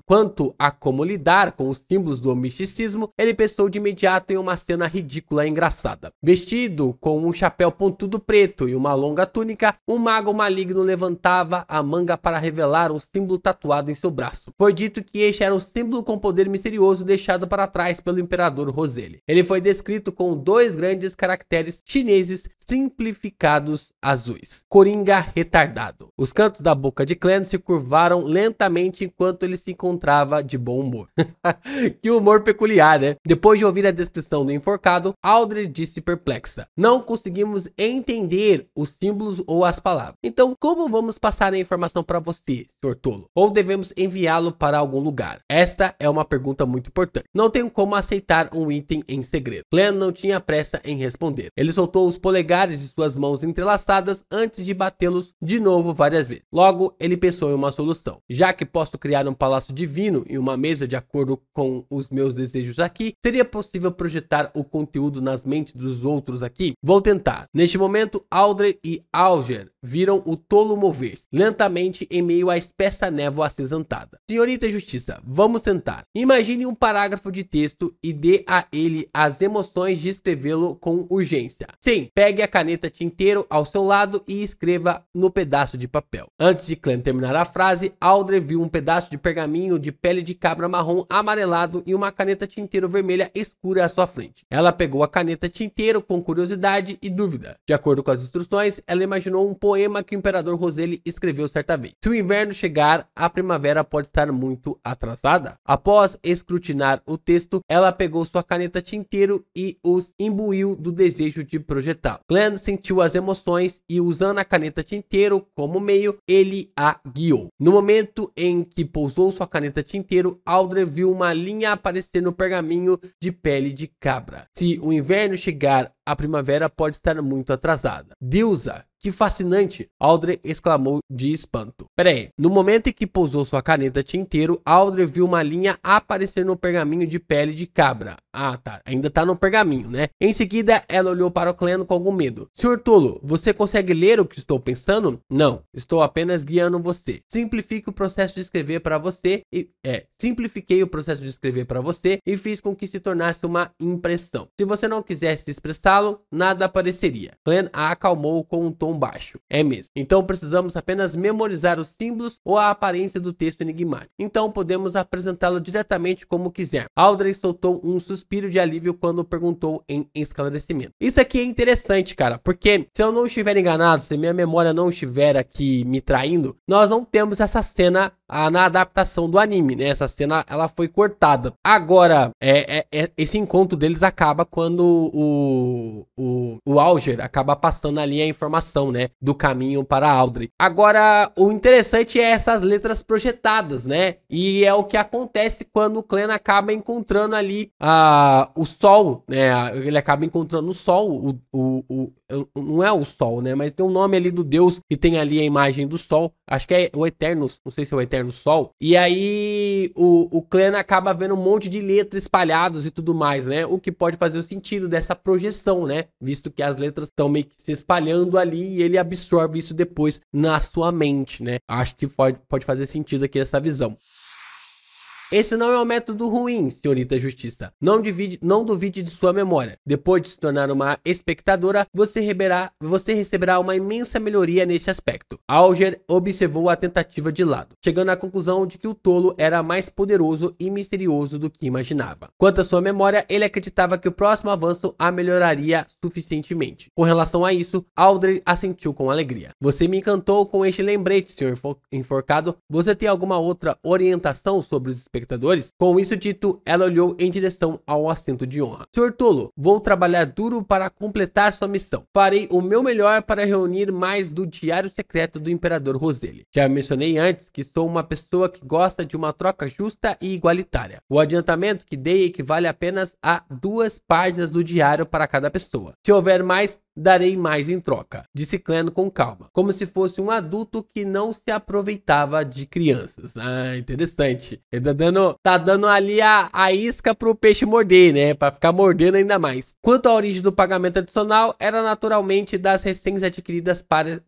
Quanto a como lidar com os símbolos do misticismo, ele pensou de imediato em uma cena ridícula e engraçada. Vestido com um chapéu pontudo preto e uma longa túnica, um mago maligno levantava a manga para revelar um símbolo tatuado em seu braço. Foi dito que este era um símbolo com poder misterioso deixado para trás pelo Imperador Roseli. Ele foi descrito com 2 grandes caracteres chineses simplificados azuis: Coringa retardado. Os cantos da boca de Clan se curvaram lentamente enquanto ele se encontrava de bom humor. Que humor peculiar, né? Depois de ouvir a descrição do enforcado, Audrey disse perplexa: não conseguimos entender os símbolos ou as palavras. Então, como vamos passar a informação para você, Sr. Tolo? Ou devemos enviá-lo para algum lugar? Esta é uma pergunta muito importante. Não tenho como aceitar um item em segredo. Clan não tinha pressa em responder. Ele soltou os polegares de suas mãos entrelaçadas antes de batê-los de novo várias vezes. Logo, ele pensou em uma solução. Já que posso criar um palácio divino e uma mesa de acordo com os meus desejos aqui, seria possível projetar o conteúdo nas mentes dos outros aqui? Vou tentar. Neste momento, Audrey e Alger viram o Tolo mover-se lentamente em meio à espessa névoa acinzentada. Senhorita Justiça, vamos tentar. Imagine um parágrafo de texto e dê a ele as emoções de escrevê-lo com urgência. Sim, pegue a caneta tinteiro ao seu lado e escreva no pedaço de papel. Antes de Clem terminar a frase, Audrey viu um pedaço de pergaminho de pele de cabra marrom amarelado e uma caneta tinteiro vermelha escura à sua frente. Ela pegou a caneta tinteiro com curiosidade e dúvida. De acordo com as instruções, ela imaginou um poema que o imperador Roseli escreveu certa vez. Se o inverno chegar, a primavera pode estar muito atrasada. Após escrutinar o texto, ela pegou sua caneta tinteiro e os imbuiu do desejo de projetá-lo. Clem sentiu as emoções e, usando a caneta tinteiro como meio, ele a guiou. No momento em que pousou sua caneta tinteiro, Audrey viu uma linha aparecer no pergaminho de pele de cabra. Se o inverno chegar, a primavera pode estar muito atrasada. Deusa! Que fascinante! Audrey exclamou de espanto. Peraí, no momento em que pousou sua caneta tinteiro, Audrey viu uma linha aparecer no pergaminho de pele de cabra. Ah, tá. Ainda tá no pergaminho, né? Em seguida, ela olhou para o Clem com algum medo. Senhor Tolo, você consegue ler o que estou pensando? Não, estou apenas guiando você. Simplifique o processo de escrever para você e... simplifiquei o processo de escrever para você e fiz com que se tornasse uma impressão. Se você não quisesse expressá-lo, nada apareceria. Clem a acalmou com um tom baixo. É mesmo. Então precisamos apenas memorizar os símbolos ou a aparência do texto enigmático. Então podemos apresentá-lo diretamente como quiser. Audrey soltou um suspiro de alívio quando perguntou em esclarecimento. Isso aqui é interessante, cara, porque se eu não estiver enganado, se minha memória não estiver aqui me traindo, nós não temos essa cena na adaptação do anime, né? Essa cena, ela foi cortada. Agora, esse encontro deles acaba quando o Alger acaba passando ali a informação, né? Do caminho para Audrey. Agora, o interessante é essas letras projetadas, né? E é o que acontece quando o Clem acaba encontrando ali o sol, né? Ele acaba encontrando o sol, não é o sol, né? Mas tem um nome ali do deus que tem ali a imagem do sol. Acho que é o Eternos, não sei se é o Eterno Sol. E aí o Clem acaba vendo um monte de letras espalhados e tudo mais, né? O que pode fazer o sentido dessa projeção, né? Visto que as letras estão meio que se espalhando ali e ele absorve isso depois na sua mente, né? Acho que pode fazer sentido aqui essa visão. Esse não é um método ruim, senhorita Justiça. Não duvide de sua memória. Depois de se tornar uma espectadora, você receberá uma imensa melhoria nesse aspecto. Alger observou a tentativa de lado, chegando à conclusão de que o tolo era mais poderoso e misterioso do que imaginava. Quanto à sua memória, ele acreditava que o próximo avanço a melhoraria suficientemente. Com relação a isso, Audrey assentiu com alegria. Você me encantou com este lembrete, senhor enforcado. Você tem alguma outra orientação sobre os espectadores? Com isso dito, ela olhou em direção ao assento de honra. Senhor Tolo, vou trabalhar duro para completar sua missão. Farei o meu melhor para reunir mais do diário secreto do Imperador Roseli. Já mencionei antes que sou uma pessoa que gosta de uma troca justa e igualitária. O adiantamento que dei equivale apenas a 2 páginas do diário para cada pessoa. Se houver mais, darei mais em troca, disse Clem com calma, como se fosse um adulto que não se aproveitava de crianças. Ah, interessante. Ele tá dando ali a isca pro peixe morder, né? Pra ficar mordendo ainda mais. Quanto à origem do pagamento adicional, era naturalmente das recém-adquiridas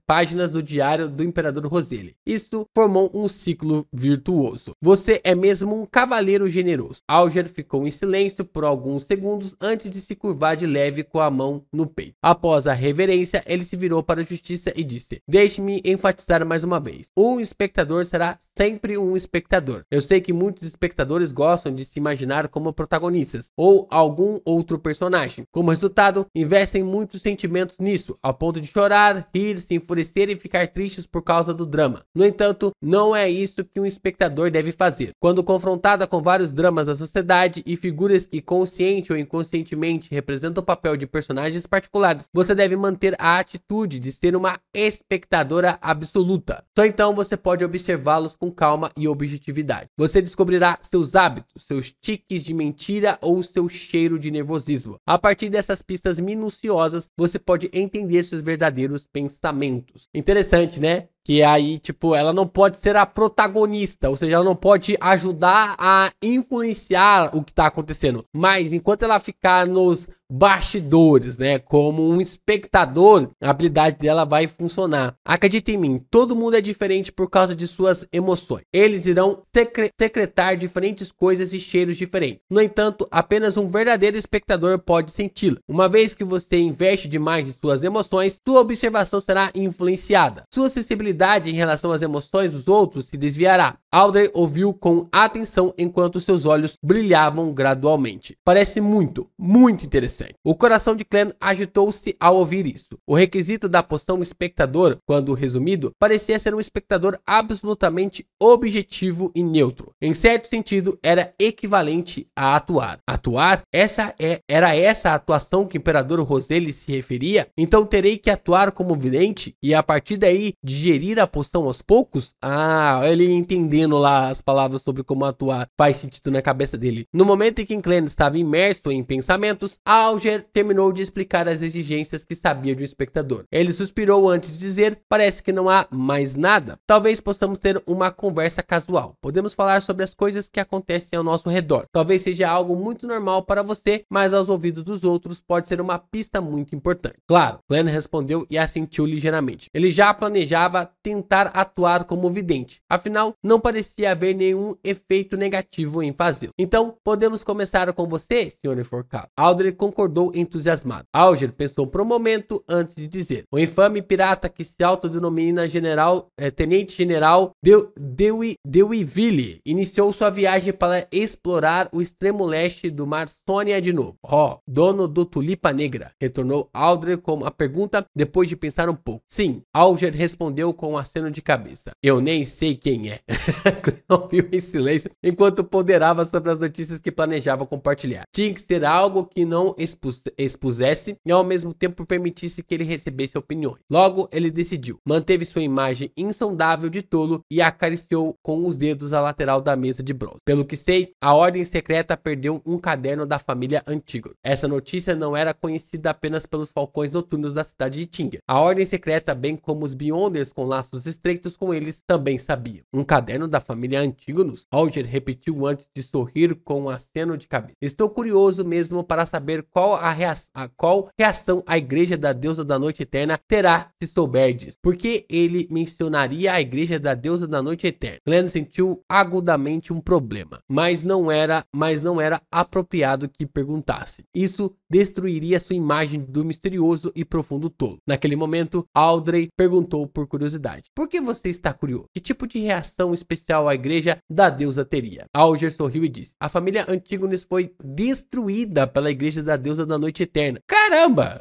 páginas do diário do Imperador Roseli. Isso formou um ciclo virtuoso. Você é mesmo um cavaleiro generoso. Alger ficou em silêncio por alguns segundos antes de se curvar de leve com a mão no peito. Após a reverência, ele se virou para a Justiça e disse: deixe-me enfatizar mais uma vez. Um espectador será sempre um espectador. Eu sei que muitos espectadores gostam de se imaginar como protagonistas ou algum outro personagem. Como resultado, investem muitos sentimentos nisso, ao ponto de chorar, rir, se enfurecer e ficar tristes por causa do drama. No entanto, não é isso que um espectador deve fazer. Quando confrontada com vários dramas da sociedade e figuras que consciente ou inconscientemente representam o papel de personagens particulares, você deve manter a atitude de ser uma espectadora absoluta. Só então você pode observá-los com calma e objetividade. Você descobrirá seus hábitos, seus tiques de mentira ou seu cheiro de nervosismo. A partir dessas pistas minuciosas, você pode entender seus verdadeiros pensamentos. Interessante, né? Que aí, tipo, ela não pode ser a protagonista, ou seja, ela não pode ajudar a influenciar o que tá acontecendo. Mas enquanto ela ficar nos bastidores, né, como um espectador, a habilidade dela vai funcionar. Acredite em mim, todo mundo é diferente por causa de suas emoções. Eles irão secretar diferentes coisas e cheiros diferentes. No entanto, apenas um verdadeiro espectador pode senti-la. Uma vez que você investe demais em suas emoções, sua observação será influenciada. Sua sensibilidade em relação às emoções dos outros se desviará. Audrey ouviu com atenção enquanto seus olhos brilhavam gradualmente. Parece muito interessante. O coração de Clem agitou-se ao ouvir isso. O requisito da poção espectador, quando resumido, parecia ser um espectador absolutamente objetivo e neutro. Em certo sentido, era equivalente a atuar. Atuar? Era essa a atuação que o Imperador Roseli se referia? Então terei que atuar como vidente e a partir daí digerir a poção aos poucos? Ele entendendo lá as palavras sobre como atuar faz sentido na cabeça dele. No momento em que Clem estava imerso em pensamentos, Auger terminou de explicar as exigências que sabia de um espectador. Ele suspirou antes de dizer: parece que não há mais nada. Talvez possamos ter uma conversa casual. Podemos falar sobre as coisas que acontecem ao nosso redor. Talvez seja algo muito normal para você, mas aos ouvidos dos outros pode ser uma pista muito importante. Claro, Glenn respondeu e assentiu ligeiramente. Ele já planejava tentar atuar como vidente. Afinal, não parecia haver nenhum efeito negativo em fazê-lo. Então, podemos começar com você, Sr. Enforcado. Audrey concordou entusiasmado. Auger pensou por um momento antes de dizer: o infame pirata que se autodenomina Tenente General Deweyville iniciou sua viagem para explorar o extremo leste do Mar Sônia de novo. Dono do Tulipa Negra, retornou Audrey com a pergunta depois de pensar um pouco. Sim, Auger respondeu com um aceno de cabeça. Eu nem sei quem é. Ouviu em silêncio enquanto ponderava sobre as notícias que planejava compartilhar. Tinha que ser algo que não expusesse e ao mesmo tempo permitisse que ele recebesse opiniões. Logo, ele decidiu. Manteve sua imagem insondável de tolo e acariciou com os dedos a lateral da mesa de bronze. Pelo que sei, a Ordem Secreta perdeu um caderno da família Antígono. Essa notícia não era conhecida apenas pelos falcões noturnos da cidade de Tinga. A Ordem Secreta, bem como os Beyonders com laços estreitos com eles, também sabiam. Um caderno da família Antígonos? Auger repetiu antes de sorrir com um aceno de cabeça. Estou curioso mesmo para saber qual reação a Igreja da Deusa da Noite Eterna terá se souberdes. Por que ele mencionaria a Igreja da Deusa da Noite Eterna? Glenn sentiu agudamente um problema, mas não era apropriado que perguntasse. Isso destruiria sua imagem do misterioso e profundo tolo. Naquele momento, Audrey perguntou por curiosidade: por que você está curioso? Que tipo de reação especial a Igreja da Deusa teria? Auger sorriu e disse: a família Antígones foi destruída pela Igreja da Deusa da Noite Eterna. Caramba!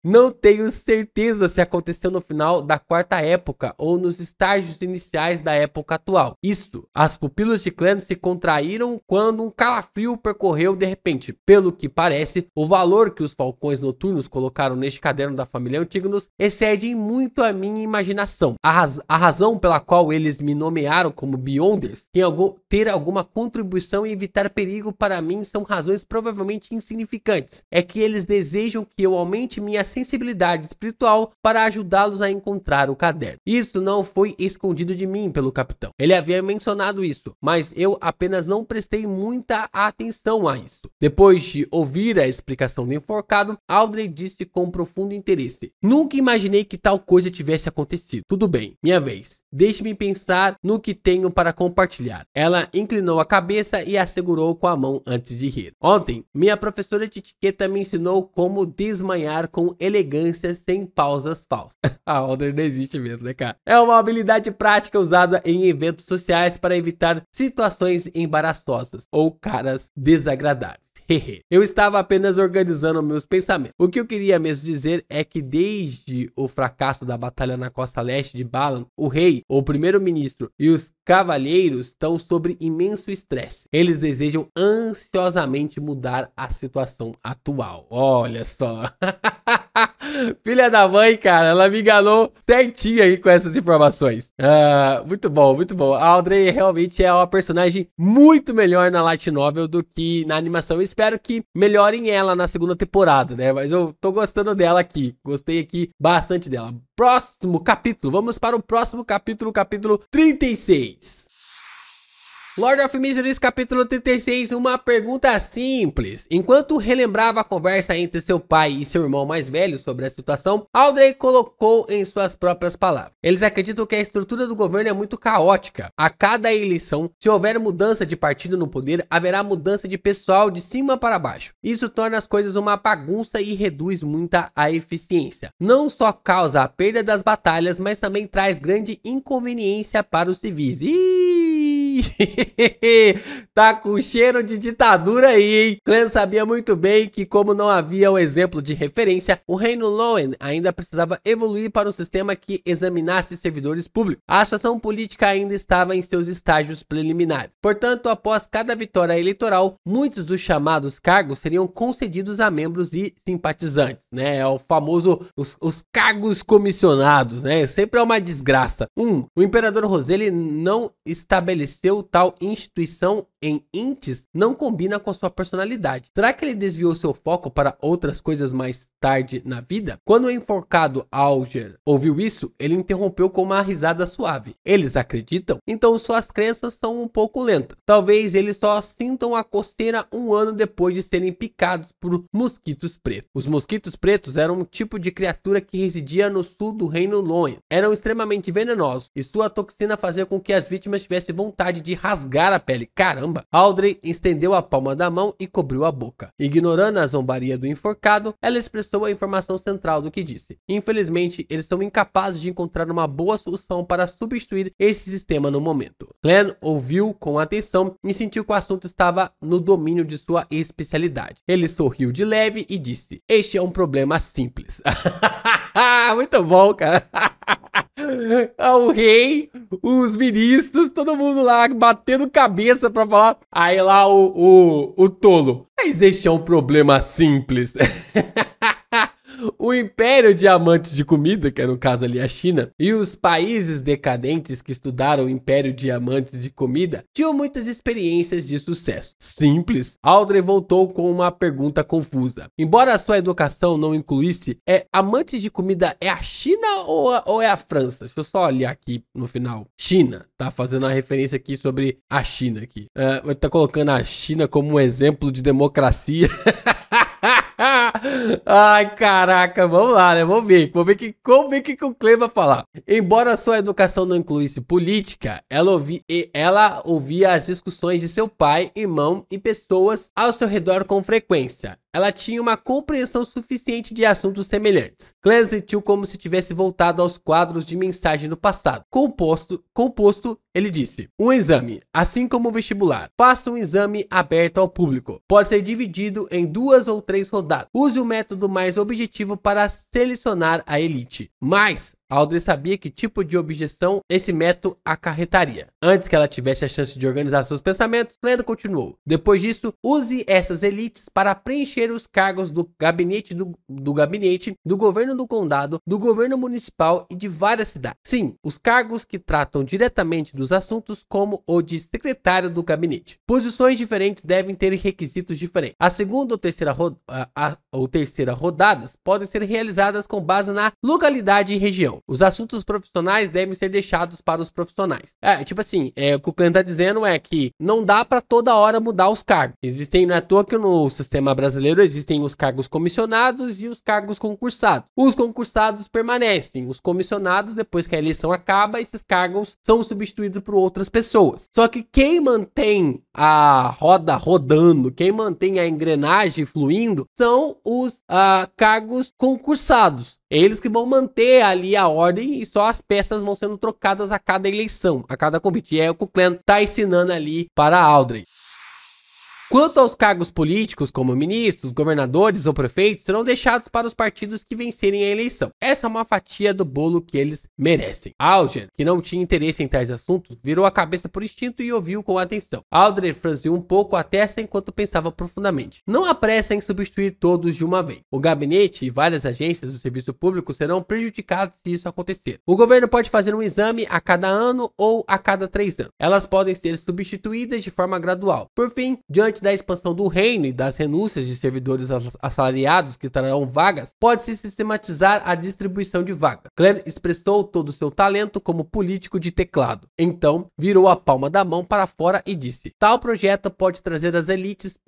Não tenho certeza se aconteceu no final da quarta época ou nos estágios iniciais da época atual. As pupilas de Clem se contraíram quando um calafrio percorreu de repente. Pelo que parece, o valor que os falcões noturnos colocaram neste caderno da família Antígonos excede muito a minha imaginação. A razão pela qual eles me nomearam como Beyonders, ter alguma contribuição e evitar perigo para mim, são razões provavelmente insignificantes. É que eles desejam que eu aumente minha sensibilidade espiritual para ajudá-los a encontrar o caderno. Isso não foi escondido de mim pelo capitão. Ele havia mencionado isso, mas eu apenas não prestei muita atenção a isso. Depois de ouvir a explicação do enforcado, Audrey disse com profundo interesse: nunca imaginei que tal coisa tivesse acontecido. Tudo bem, minha vez. Deixe-me pensar no que tenho para compartilhar. Ela inclinou a cabeça e a segurou com a mão antes de rir. Ontem, minha professora de etiqueta me ensinou como desmanhar com elegância sem pausas falsas. A Audrey não existe mesmo, né, cara? É uma habilidade prática usada em eventos sociais para evitar situações embaraçosas ou caras desagradáveis. Eu estava apenas organizando meus pensamentos. O que eu queria mesmo dizer é que desde o fracasso da batalha na costa leste de Balan, o rei, o primeiro-ministro e os cavalheiros estão sob imenso estresse. Eles desejam ansiosamente mudar a situação atual. Olha só. Filha da mãe, cara, ela me enganou certinho aí com essas informações. Muito bom, muito bom. A Audrey realmente é uma personagem muito melhor na light novel do que na animação. Eu espero que melhorem ela na segunda temporada, né? Mas eu tô gostando dela aqui. Gostei aqui bastante dela. Próximo capítulo. Vamos para o próximo capítulo, capítulo 36. Lord of Miseries, capítulo 36, uma pergunta simples. Enquanto relembrava a conversa entre seu pai e seu irmão mais velho sobre a situação, Audrey colocou em suas próprias palavras. Eles acreditam que a estrutura do governo é muito caótica. A cada eleição, se houver mudança de partido no poder, haverá mudança de pessoal de cima para baixo. Isso torna as coisas uma bagunça e reduz muita a eficiência. Não só causa a perda das batalhas, mas também traz grande inconveniência para os civis. Tá com cheiro de ditadura aí, hein? Clan sabia muito bem que, como não havia um exemplo de referência, o Reino Loen ainda precisava evoluir para um sistema que examinasse servidores públicos. A situação política ainda estava em seus estágios preliminares. Portanto, após cada vitória eleitoral, muitos dos chamados cargos seriam concedidos a membros e simpatizantes, né? É o famoso os cargos comissionados, né? Sempre é uma desgraça. O imperador Roseli não estabeleceu tal instituição em Intis não combina com sua personalidade. Será que ele desviou seu foco para outras coisas mais tarde na vida? Quando o enforcado Alger ouviu isso, ele interrompeu com uma risada suave. Eles acreditam? Então suas crenças são um pouco lentas. Talvez eles só sintam a coceira um ano depois de serem picados por mosquitos pretos. Os mosquitos pretos eram um tipo de criatura que residia no sul do Reino Loen. Eram extremamente venenosos e sua toxina fazia com que as vítimas tivessem vontade de rasgar a pele. Caramba! Audrey estendeu a palma da mão e cobriu a boca. Ignorando a zombaria do enforcado, ela expressou a informação central do que disse. Infelizmente, eles são incapazes de encontrar uma boa solução para substituir esse sistema no momento. Glenn ouviu com atenção e sentiu que o assunto estava no domínio de sua especialidade. Ele sorriu de leve e disse: "Este é um problema simples." Muito bom, cara. O rei, os ministros, todo mundo lá batendo cabeça pra falar. Aí lá o tolo: "Mas este é um problema simples." O Império de Amantes de Comida, que é no caso ali a China, e os países decadentes que estudaram o Império de Amantes de Comida tinham muitas experiências de sucesso. Simples? Audrey voltou com uma pergunta confusa. Embora a sua educação não incluísse, Amantes de Comida é a China ou é a França? Deixa eu só olhar aqui no final. China, tá fazendo uma referência aqui sobre a China aqui. Tá colocando a China como um exemplo de democracia. Ai, caraca, vamos lá, né? Vamos ver que o Clem vai falar. Embora sua educação não incluísse política, ela ouvia as discussões de seu pai, irmão e pessoas ao seu redor com frequência. Ela tinha uma compreensão suficiente de assuntos semelhantes. Clem sentiu como se tivesse voltado aos quadros de mensagem do passado. Composto, ele disse: "Um exame, assim como o vestibular. Faça um exame aberto ao público. Pode ser dividido em 2 ou 3 rodadas. Use o método mais objetivo para selecionar a elite." Mas Audrey sabia que tipo de objeção esse método acarretaria. Antes que ela tivesse a chance de organizar seus pensamentos, Lendo continuou: "Depois disso, use essas elites para preencher os cargos do gabinete do governo do condado, do governo municipal e de várias cidades. Sim, os cargos que tratam diretamente dos assuntos, como o de secretário do gabinete. Posições diferentes devem ter requisitos diferentes. A segunda ou terceira rodadas podem ser realizadas com base na localidade e região. Os assuntos profissionais devem ser deixados para os profissionais." Tipo assim, o que o Clem tá dizendo é que não dá pra toda hora mudar os cargos. Não é à toa que no sistema brasileiro existem os cargos comissionados e os cargos concursados. Os concursados permanecem. Os comissionados, depois que a eleição acaba, esses cargos são substituídos por outras pessoas. Só que quem mantém a roda rodando, quem mantém a engrenagem fluindo, são os cargos concursados. Eles que vão manter ali a ordem e só as peças vão sendo trocadas a cada eleição, a cada convite. E é o que o Clem tá ensinando ali para a Audrey. Quanto aos cargos políticos, como ministros, governadores ou prefeitos, serão deixados para os partidos que vencerem a eleição. Essa é uma fatia do bolo que eles merecem. Alger, que não tinha interesse em tais assuntos, virou a cabeça por instinto e ouviu com atenção. Aldrin franziu um pouco a testa enquanto pensava profundamente. Não há pressa em substituir todos de uma vez. O gabinete e várias agências do serviço público serão prejudicados se isso acontecer. O governo pode fazer um exame a cada ano ou a cada 3 anos. Elas podem ser substituídas de forma gradual. Por fim, diante da expansão do reino e das renúncias de servidores assalariados que trarão vagas, pode-se sistematizar a distribuição de vagas. Clan expressou todo o seu talento como político de teclado. Então, virou a palma da mão para fora e disse: tal projeto pode trazer as elites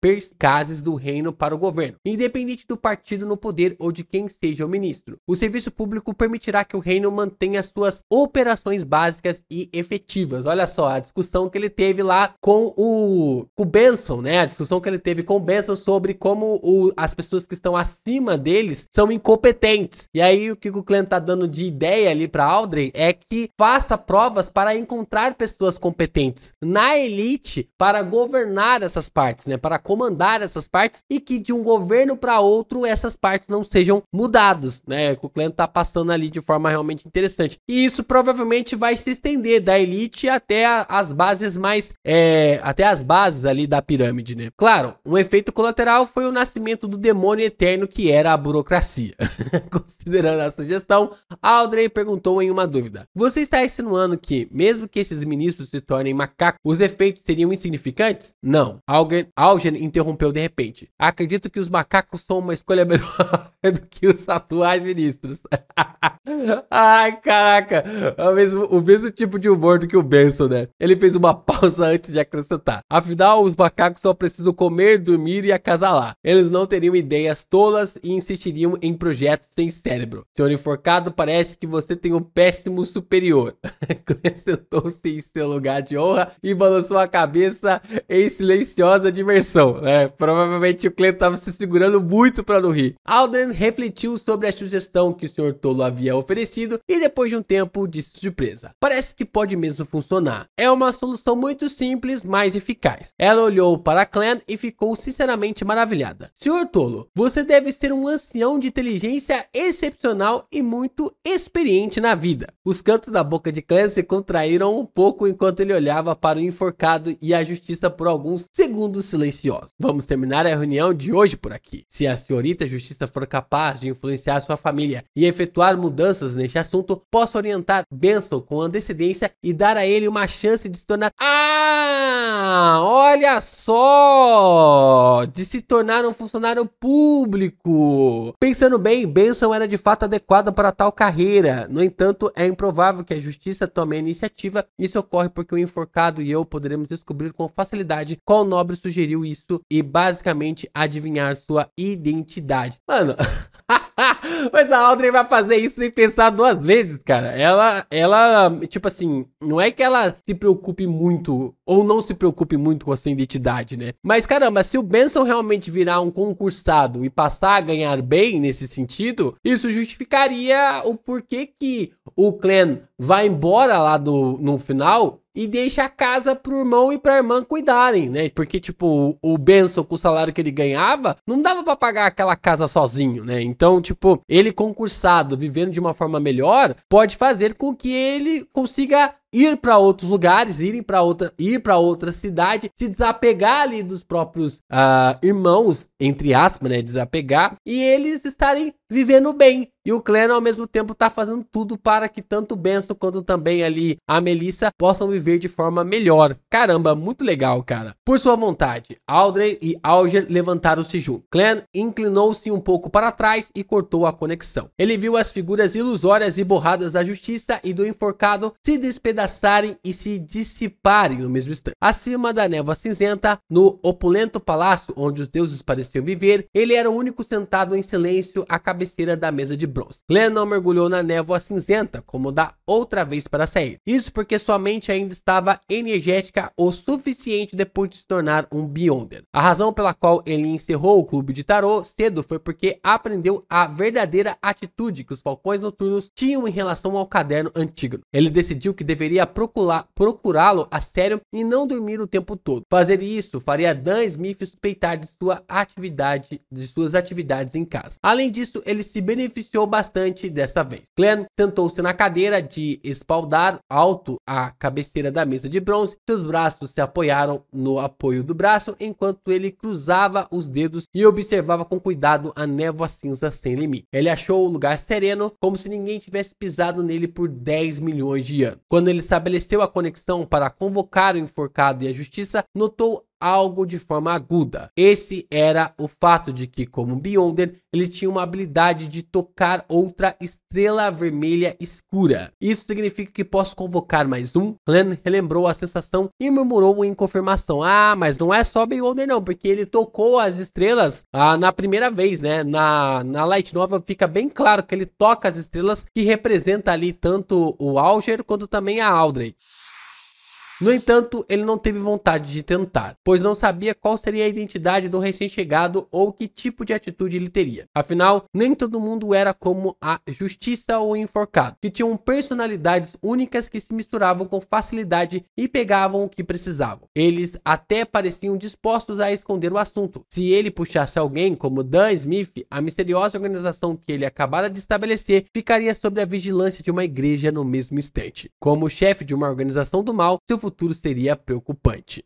perspicazes do reino para o governo, independente do partido no poder ou de quem seja o ministro. O serviço público permitirá que o reino mantenha suas operações básicas e efetivas. Olha só a discussão que ele teve lá com o Benson, né? A discussão que ele teve com o Benson sobre como as pessoas que estão acima deles são incompetentes. E aí o que o Clan tá dando de ideia ali para Aldrin é que faça provas para encontrar pessoas competentes na elite para governar essas partes, né? Para comandar essas partes, e que de um governo para outro essas partes não sejam mudadas, né? O Clan tá passando ali de forma realmente interessante. E isso provavelmente vai se estender da elite até as bases mais até as bases ali da pirâmide, né? Claro, um efeito colateral foi o nascimento do demônio eterno que era a burocracia. Considerando a sugestão, Aldrin perguntou em uma dúvida: você está insinuando que, mesmo que esses ministros se tornem macacos, os efeitos seriam insignificantes? Não. Alger interrompeu de repente: acredito que os macacos são uma escolha melhor do que os atuais ministros. Ai, caraca, o mesmo tipo de humor do que o Benson, né? Ele fez uma pausa antes de acrescentar: afinal, os macacos só precisam comer, dormir e acasalar. Eles não teriam ideias tolas e insistiriam em projetos sem cérebro. Senhor enforcado, parece que você tem um péssimo superior. Sentou-se em seu lugar de honra e balançou a cabeça em silenciosa diversão. Provavelmente o Clan estava se segurando muito para não rir. Aldrin refletiu sobre a sugestão que o Sr. Tolo havia oferecido e depois de um tempo disse surpresa: parece que pode mesmo funcionar. É uma solução muito simples, mas eficaz. Ela olhou para Clan e ficou sinceramente maravilhada. Sr. Tolo, você deve ser um ancião de inteligência excepcional e muito experiente na vida. Os cantos da boca de Clan se contraíram um pouco enquanto ele olhava para o enforcado e a justiça por alguns segundos silenciosos. Vamos terminar a reunião de hoje por aqui. Se a senhorita justiça for capaz de influenciar sua família e efetuar mudanças neste assunto, posso orientar Benson com antecedência e dar a ele uma chance de se tornar... olha só! De se tornar um funcionário público. Pensando bem, Benson era de fato adequado para tal carreira. No entanto, é improvável que a justiça tome a iniciativa. Isso ocorre porque o enforcado e eu poderemos descobrir com facilidade qual nobre sugeriu isso e basicamente adivinhar sua identidade. Mano... Mas a Aldrin vai fazer isso sem pensar 2 vezes, cara. Ela, tipo assim, não é que ela se preocupe muito ou não se preocupe muito com a sua identidade, né? Mas caramba, se o Benson realmente virar um concursado e passar a ganhar bem nesse sentido, isso justificaria o porquê que o Clan vai embora lá no final e deixa a casa pro irmão e pra irmã cuidarem, né? Porque, tipo, o Benson, com o salário que ele ganhava, não dava pra pagar aquela casa sozinho, né? Então, tipo, ele concursado, vivendo de uma forma melhor, pode fazer com que ele consiga ir para outros lugares, ir para outra cidade, se desapegar ali dos próprios irmãos, entre aspas, né, desapegar, e eles estarem vivendo bem. E o Clan, ao mesmo tempo, tá fazendo tudo para que tanto o Benson quanto também ali a Melissa possam viver de forma melhor. Caramba, muito legal, cara. Por sua vontade, Aldrin e Alger levantaram-se juntos. Clan inclinou-se um pouco para trás e cortou a conexão. Ele viu as figuras ilusórias e borradas da justiça e do enforcado se despedaçarem e se dissiparem no mesmo instante. Acima da névoa cinzenta, no opulento palácio onde os deuses pareciam viver, ele era o único sentado em silêncio, a cabeça cabeceira da mesa de bronze. Glenn não mergulhou na névoa cinzenta como da outra vez para sair. Isso porque sua mente ainda estava energética o suficiente depois de se tornar um Beyonder. A razão pela qual ele encerrou o clube de tarô cedo foi porque aprendeu a verdadeira atitude que os Falcões Noturnos tinham em relação ao caderno Antígono. Ele decidiu que deveria procurá-lo a sério e não dormir o tempo todo. Fazer isso faria Dan Smith suspeitar de suas atividades em casa. Além disso, ele se beneficiou bastante dessa vez. Glenn sentou-se na cadeira de espaldar alto à cabeceira da mesa de bronze. Seus braços se apoiaram no apoio do braço enquanto ele cruzava os dedos e observava com cuidado a névoa cinza sem limite. Ele achou o lugar sereno, como se ninguém tivesse pisado nele por 10 milhões de anos. Quando ele estabeleceu a conexão para convocar o enforcado e a justiça, notou algo de forma aguda. Esse era o fato de que, como Beyonder, ele tinha uma habilidade de tocar outra estrela vermelha escura. Isso significa que posso convocar mais um? Glenn relembrou a sensação e murmurou em confirmação. Ah, mas não é só Beyonder não, porque ele tocou as estrelas na primeira vez, né? Na Light Novel fica bem claro que ele toca as estrelas que representa ali tanto o Alger quanto também a Audrey. No entanto, ele não teve vontade de tentar, pois não sabia qual seria a identidade do recém-chegado ou que tipo de atitude ele teria. Afinal, nem todo mundo era como a Justiça ou o Enforcado, que tinham personalidades únicas que se misturavam com facilidade e pegavam o que precisavam. Eles até pareciam dispostos a esconder o assunto. Se ele puxasse alguém como Dan Smith, a misteriosa organização que ele acabara de estabelecer ficaria sob a vigilância de uma igreja no mesmo instante. Como chefe de uma organização do mal, seu futuro seria preocupante.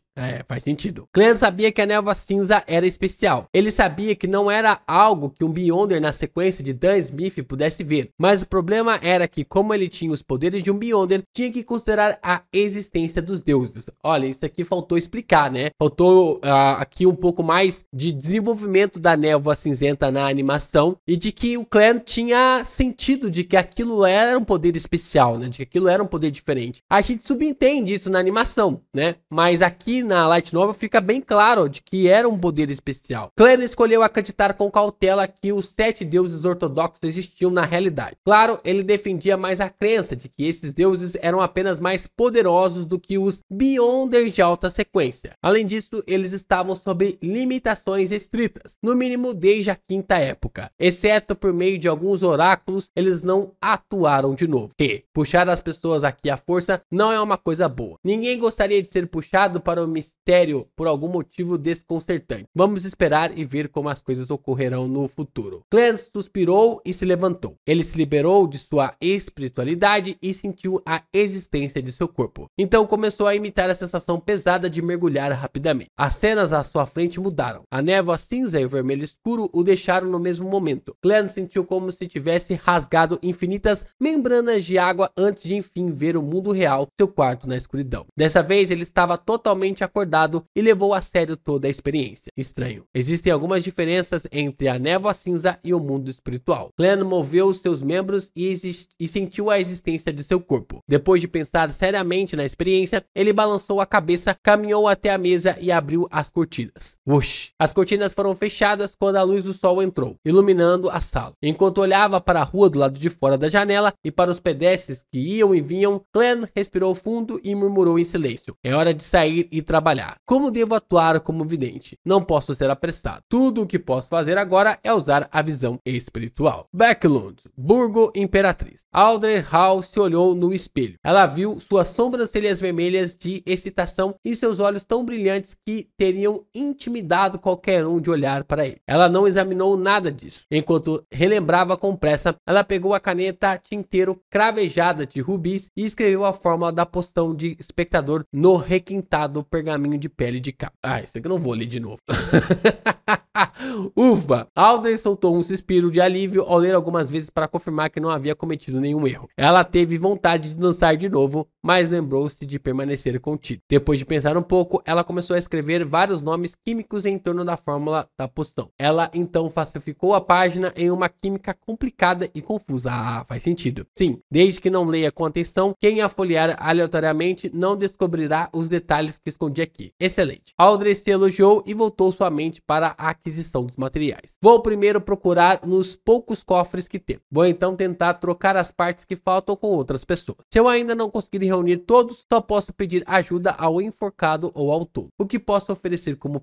Faz sentido. Glenn sabia que a névoa cinza era especial. Ele sabia que não era algo que um Beyonder na sequência de Dan Smith pudesse ver. Mas o problema era que, como ele tinha os poderes de um Beyonder, tinha que considerar a existência dos deuses. Olha, isso aqui faltou explicar, né? Faltou aqui um pouco mais de desenvolvimento da névoa cinzenta na animação e de que o Glenn tinha sentido de que aquilo era um poder especial, né? De que aquilo era um poder diferente. A gente subentende isso na animação, né? Mas aqui na Light Novel fica bem claro de que era um poder especial. Glenn escolheu acreditar com cautela que os 7 deuses ortodoxos existiam na realidade. Claro, ele defendia mais a crença de que esses deuses eram apenas mais poderosos do que os Beyonders de alta sequência. Além disso, eles estavam sob limitações estritas, no mínimo desde a quinta época. Exceto por meio de alguns oráculos, eles não atuaram de novo. E puxar as pessoas aqui à força não é uma coisa boa. Ninguém gostaria de ser puxado para o mistério por algum motivo desconcertante. Vamos esperar e ver como as coisas ocorrerão no futuro. Glenn suspirou e se levantou. Ele se liberou de sua espiritualidade e sentiu a existência de seu corpo. Então começou a imitar a sensação pesada de mergulhar rapidamente. As cenas à sua frente mudaram. A névoa cinza e o vermelho escuro o deixaram no mesmo momento. Glenn sentiu como se tivesse rasgado infinitas membranas de água antes de enfim ver o mundo real, seu quarto na escuridão. Dessa vez ele estava totalmente acordado e levou a sério toda a experiência. Estranho. Existem algumas diferenças entre a névoa cinza e o mundo espiritual. Glenn moveu seus membros e sentiu a existência de seu corpo. Depois de pensar seriamente na experiência, ele balançou a cabeça, caminhou até a mesa e abriu as cortinas. Whoosh! As cortinas foram fechadas quando a luz do sol entrou, iluminando a sala. Enquanto olhava para a rua do lado de fora da janela e para os pedestres que iam e vinham, Glenn respirou fundo e murmurou em silêncio. É hora de sair e trabalhar. Como devo atuar como vidente? Não posso ser apressado. Tudo o que posso fazer agora é usar a visão espiritual. Backlund, Burgo Imperatriz. Audrey Hall se olhou no espelho. Ela viu suas sobrancelhas vermelhas de excitação e seus olhos tão brilhantes que teriam intimidado qualquer um de olhar para ele. Ela não examinou nada disso. Enquanto relembrava com pressa, ela pegou a caneta tinteiro cravejada de rubis e escreveu a fórmula da poção de espectador no requintado pergaminho de pele de cabra. Isso aqui eu não vou ler de novo. Ufa! Audrey soltou um suspiro de alívio ao ler algumas vezes para confirmar que não havia cometido nenhum erro. Ela teve vontade de dançar de novo, mas lembrou-se de permanecer contida. Depois de pensar um pouco, ela começou a escrever vários nomes químicos em torno da fórmula da poção. Ela então falsificou a página em uma química complicada e confusa. Faz sentido. Sim, desde que não leia com atenção, quem a folhear aleatoriamente não descobrirá os detalhes que escondiam responde aqui: excelente. Audrey se elogiou e voltou sua mente para a aquisição dos materiais. Vou primeiro procurar nos poucos cofres que temos. Vou então tentar trocar as partes que faltam com outras pessoas. Se eu ainda não conseguir reunir todos, só posso pedir ajuda ao enforcado ou ao tolo. O que posso oferecer como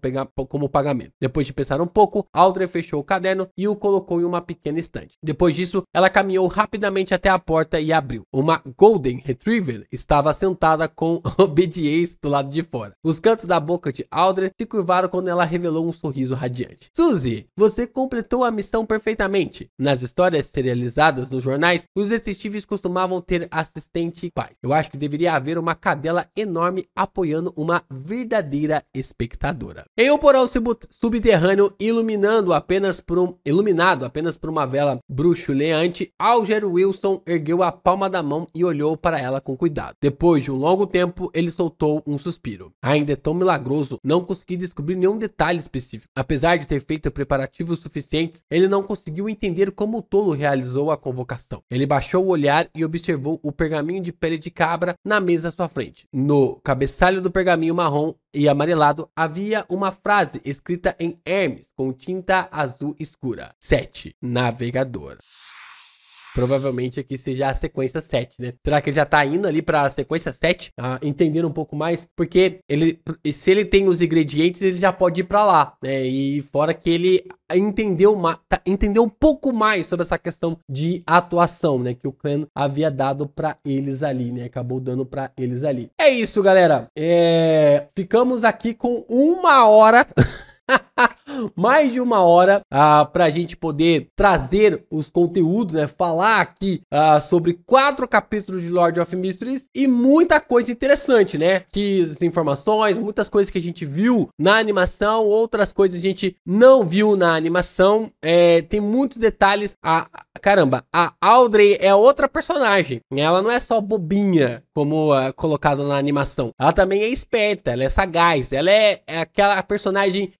pagamento? Depois de pensar um pouco, Audrey fechou o caderno e o colocou em uma pequena estante. Depois disso, ela caminhou rapidamente até a porta e abriu. Uma Golden Retriever estava sentada com obediência do lado de fora. Os cantos da boca de Audrey se curvaram quando ela revelou um sorriso radiante. Suzy, você completou a missão perfeitamente. Nas histórias serializadas nos jornais, os detetives costumavam ter assistente pais. Eu acho que deveria haver uma cadela enorme apoiando uma verdadeira espectadora. Em um porão subterrâneo iluminado apenas por uma vela bruxuleante, Alger Wilson ergueu a palma da mão e olhou para ela com cuidado. Depois de um longo tempo, ele soltou um suspiro. Ainda é tão milagroso, não consegui descobrir nenhum detalhe específico. Apesar de ter feito preparativos suficientes, ele não conseguiu entender como o tolo realizou a convocação. Ele baixou o olhar e observou o pergaminho de pele de cabra na mesa à sua frente. No cabeçalho do pergaminho marrom e amarelado havia uma frase escrita em Hermes com tinta azul escura: 7. Navegador. Provavelmente aqui seja a sequência 7, né? Será que ele já tá indo ali pra sequência 7? Entendendo um pouco mais, porque se ele tem os ingredientes, ele já pode ir pra lá, né? E fora que ele entendeu um pouco mais sobre essa questão de atuação, né? Que o clã havia dado pra eles ali, né? Acabou dando pra eles ali. É isso, galera. Ficamos aqui com 1 hora... mais de 1 hora pra gente poder trazer os conteúdos, né? Falar aqui sobre 4 capítulos de Lord of Mysteries e muita coisa interessante, né? Que as informações, muitas coisas que a gente viu na animação, outras coisas a gente não viu na animação. Tem muitos detalhes. Caramba, a Audrey é outra personagem. Ela não é só bobinha, como colocado na animação. Ela também é esperta, ela é sagaz. Ela é aquela personagem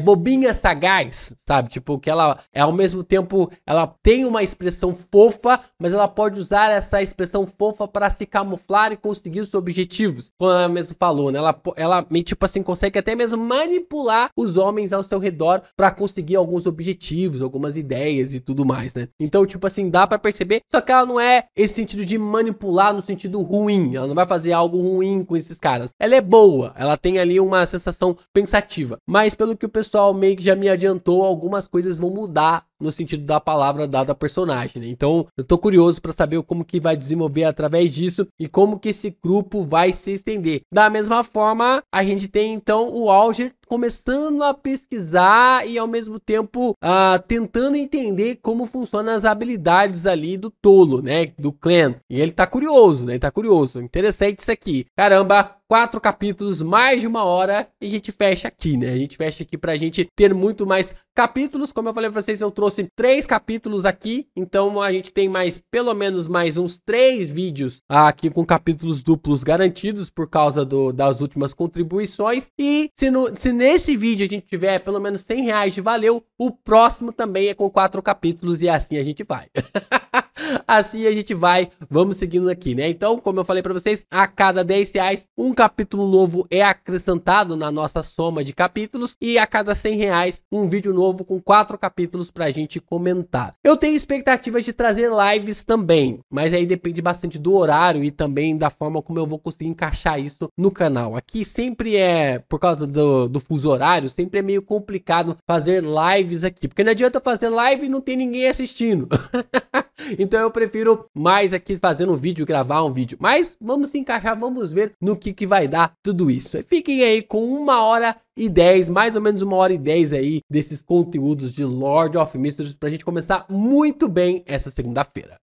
bobinha sagaz, sabe? Tipo, que ela, ao mesmo tempo, ela tem uma expressão fofa, mas ela pode usar essa expressão fofa para se camuflar e conseguir os seus objetivos. Como ela mesmo falou, né? Ela tipo assim, consegue até mesmo manipular os homens ao seu redor para conseguir alguns objetivos, algumas ideias e tudo mais, né? Então, tipo assim, dá para perceber, só que ela não é esse sentido de manipular no sentido ruim. Ela não vai fazer algo ruim com esses caras. Ela é boa, ela tem ali uma sensação pensativa. Mas pelo que o pessoal meio que já me adiantou, algumas coisas vão mudar no sentido da palavra dada a personagem, né? Então, eu tô curioso para saber como que vai desenvolver através disso e como que esse grupo vai se estender. Da mesma forma, a gente tem então o Alger começando a pesquisar e ao mesmo tempo tentando entender como funcionam as habilidades ali do tolo, né? Do clã. E ele tá curioso, né? Ele tá curioso. Interessante isso aqui. Caramba, 4 capítulos, mais de 1 hora e a gente fecha aqui, né? A gente fecha aqui pra gente ter muito mais capítulos. Como eu falei pra vocês, eu trouxe 3 capítulos aqui, então a gente tem pelo menos mais uns 3 vídeos aqui com capítulos duplos garantidos por causa das últimas contribuições. E se nesse vídeo a gente tiver pelo menos R$100 de valeu, o próximo também é com 4 capítulos e assim a gente vai. Assim a gente vai, vamos seguindo aqui, né? Então, como eu falei pra vocês, a cada R$10, um capítulo novo é acrescentado na nossa soma de capítulos e a cada R$100, um vídeo novo com 4 capítulos pra gente comentar. Eu tenho expectativas de trazer lives também, mas aí depende bastante do horário e também da forma como eu vou conseguir encaixar isso no canal. Aqui sempre por causa do fuso horário, sempre é meio complicado fazer lives aqui, porque não adianta fazer live e não tem ninguém assistindo. Então eu prefiro mais aqui fazendo um vídeo, gravar um vídeo. Mas vamos se encaixar, vamos ver no que vai dar tudo isso. Fiquem aí com 1h10, mais ou menos 1h10 aí desses conteúdos de Lord of Mysteries pra gente começar muito bem essa segunda-feira.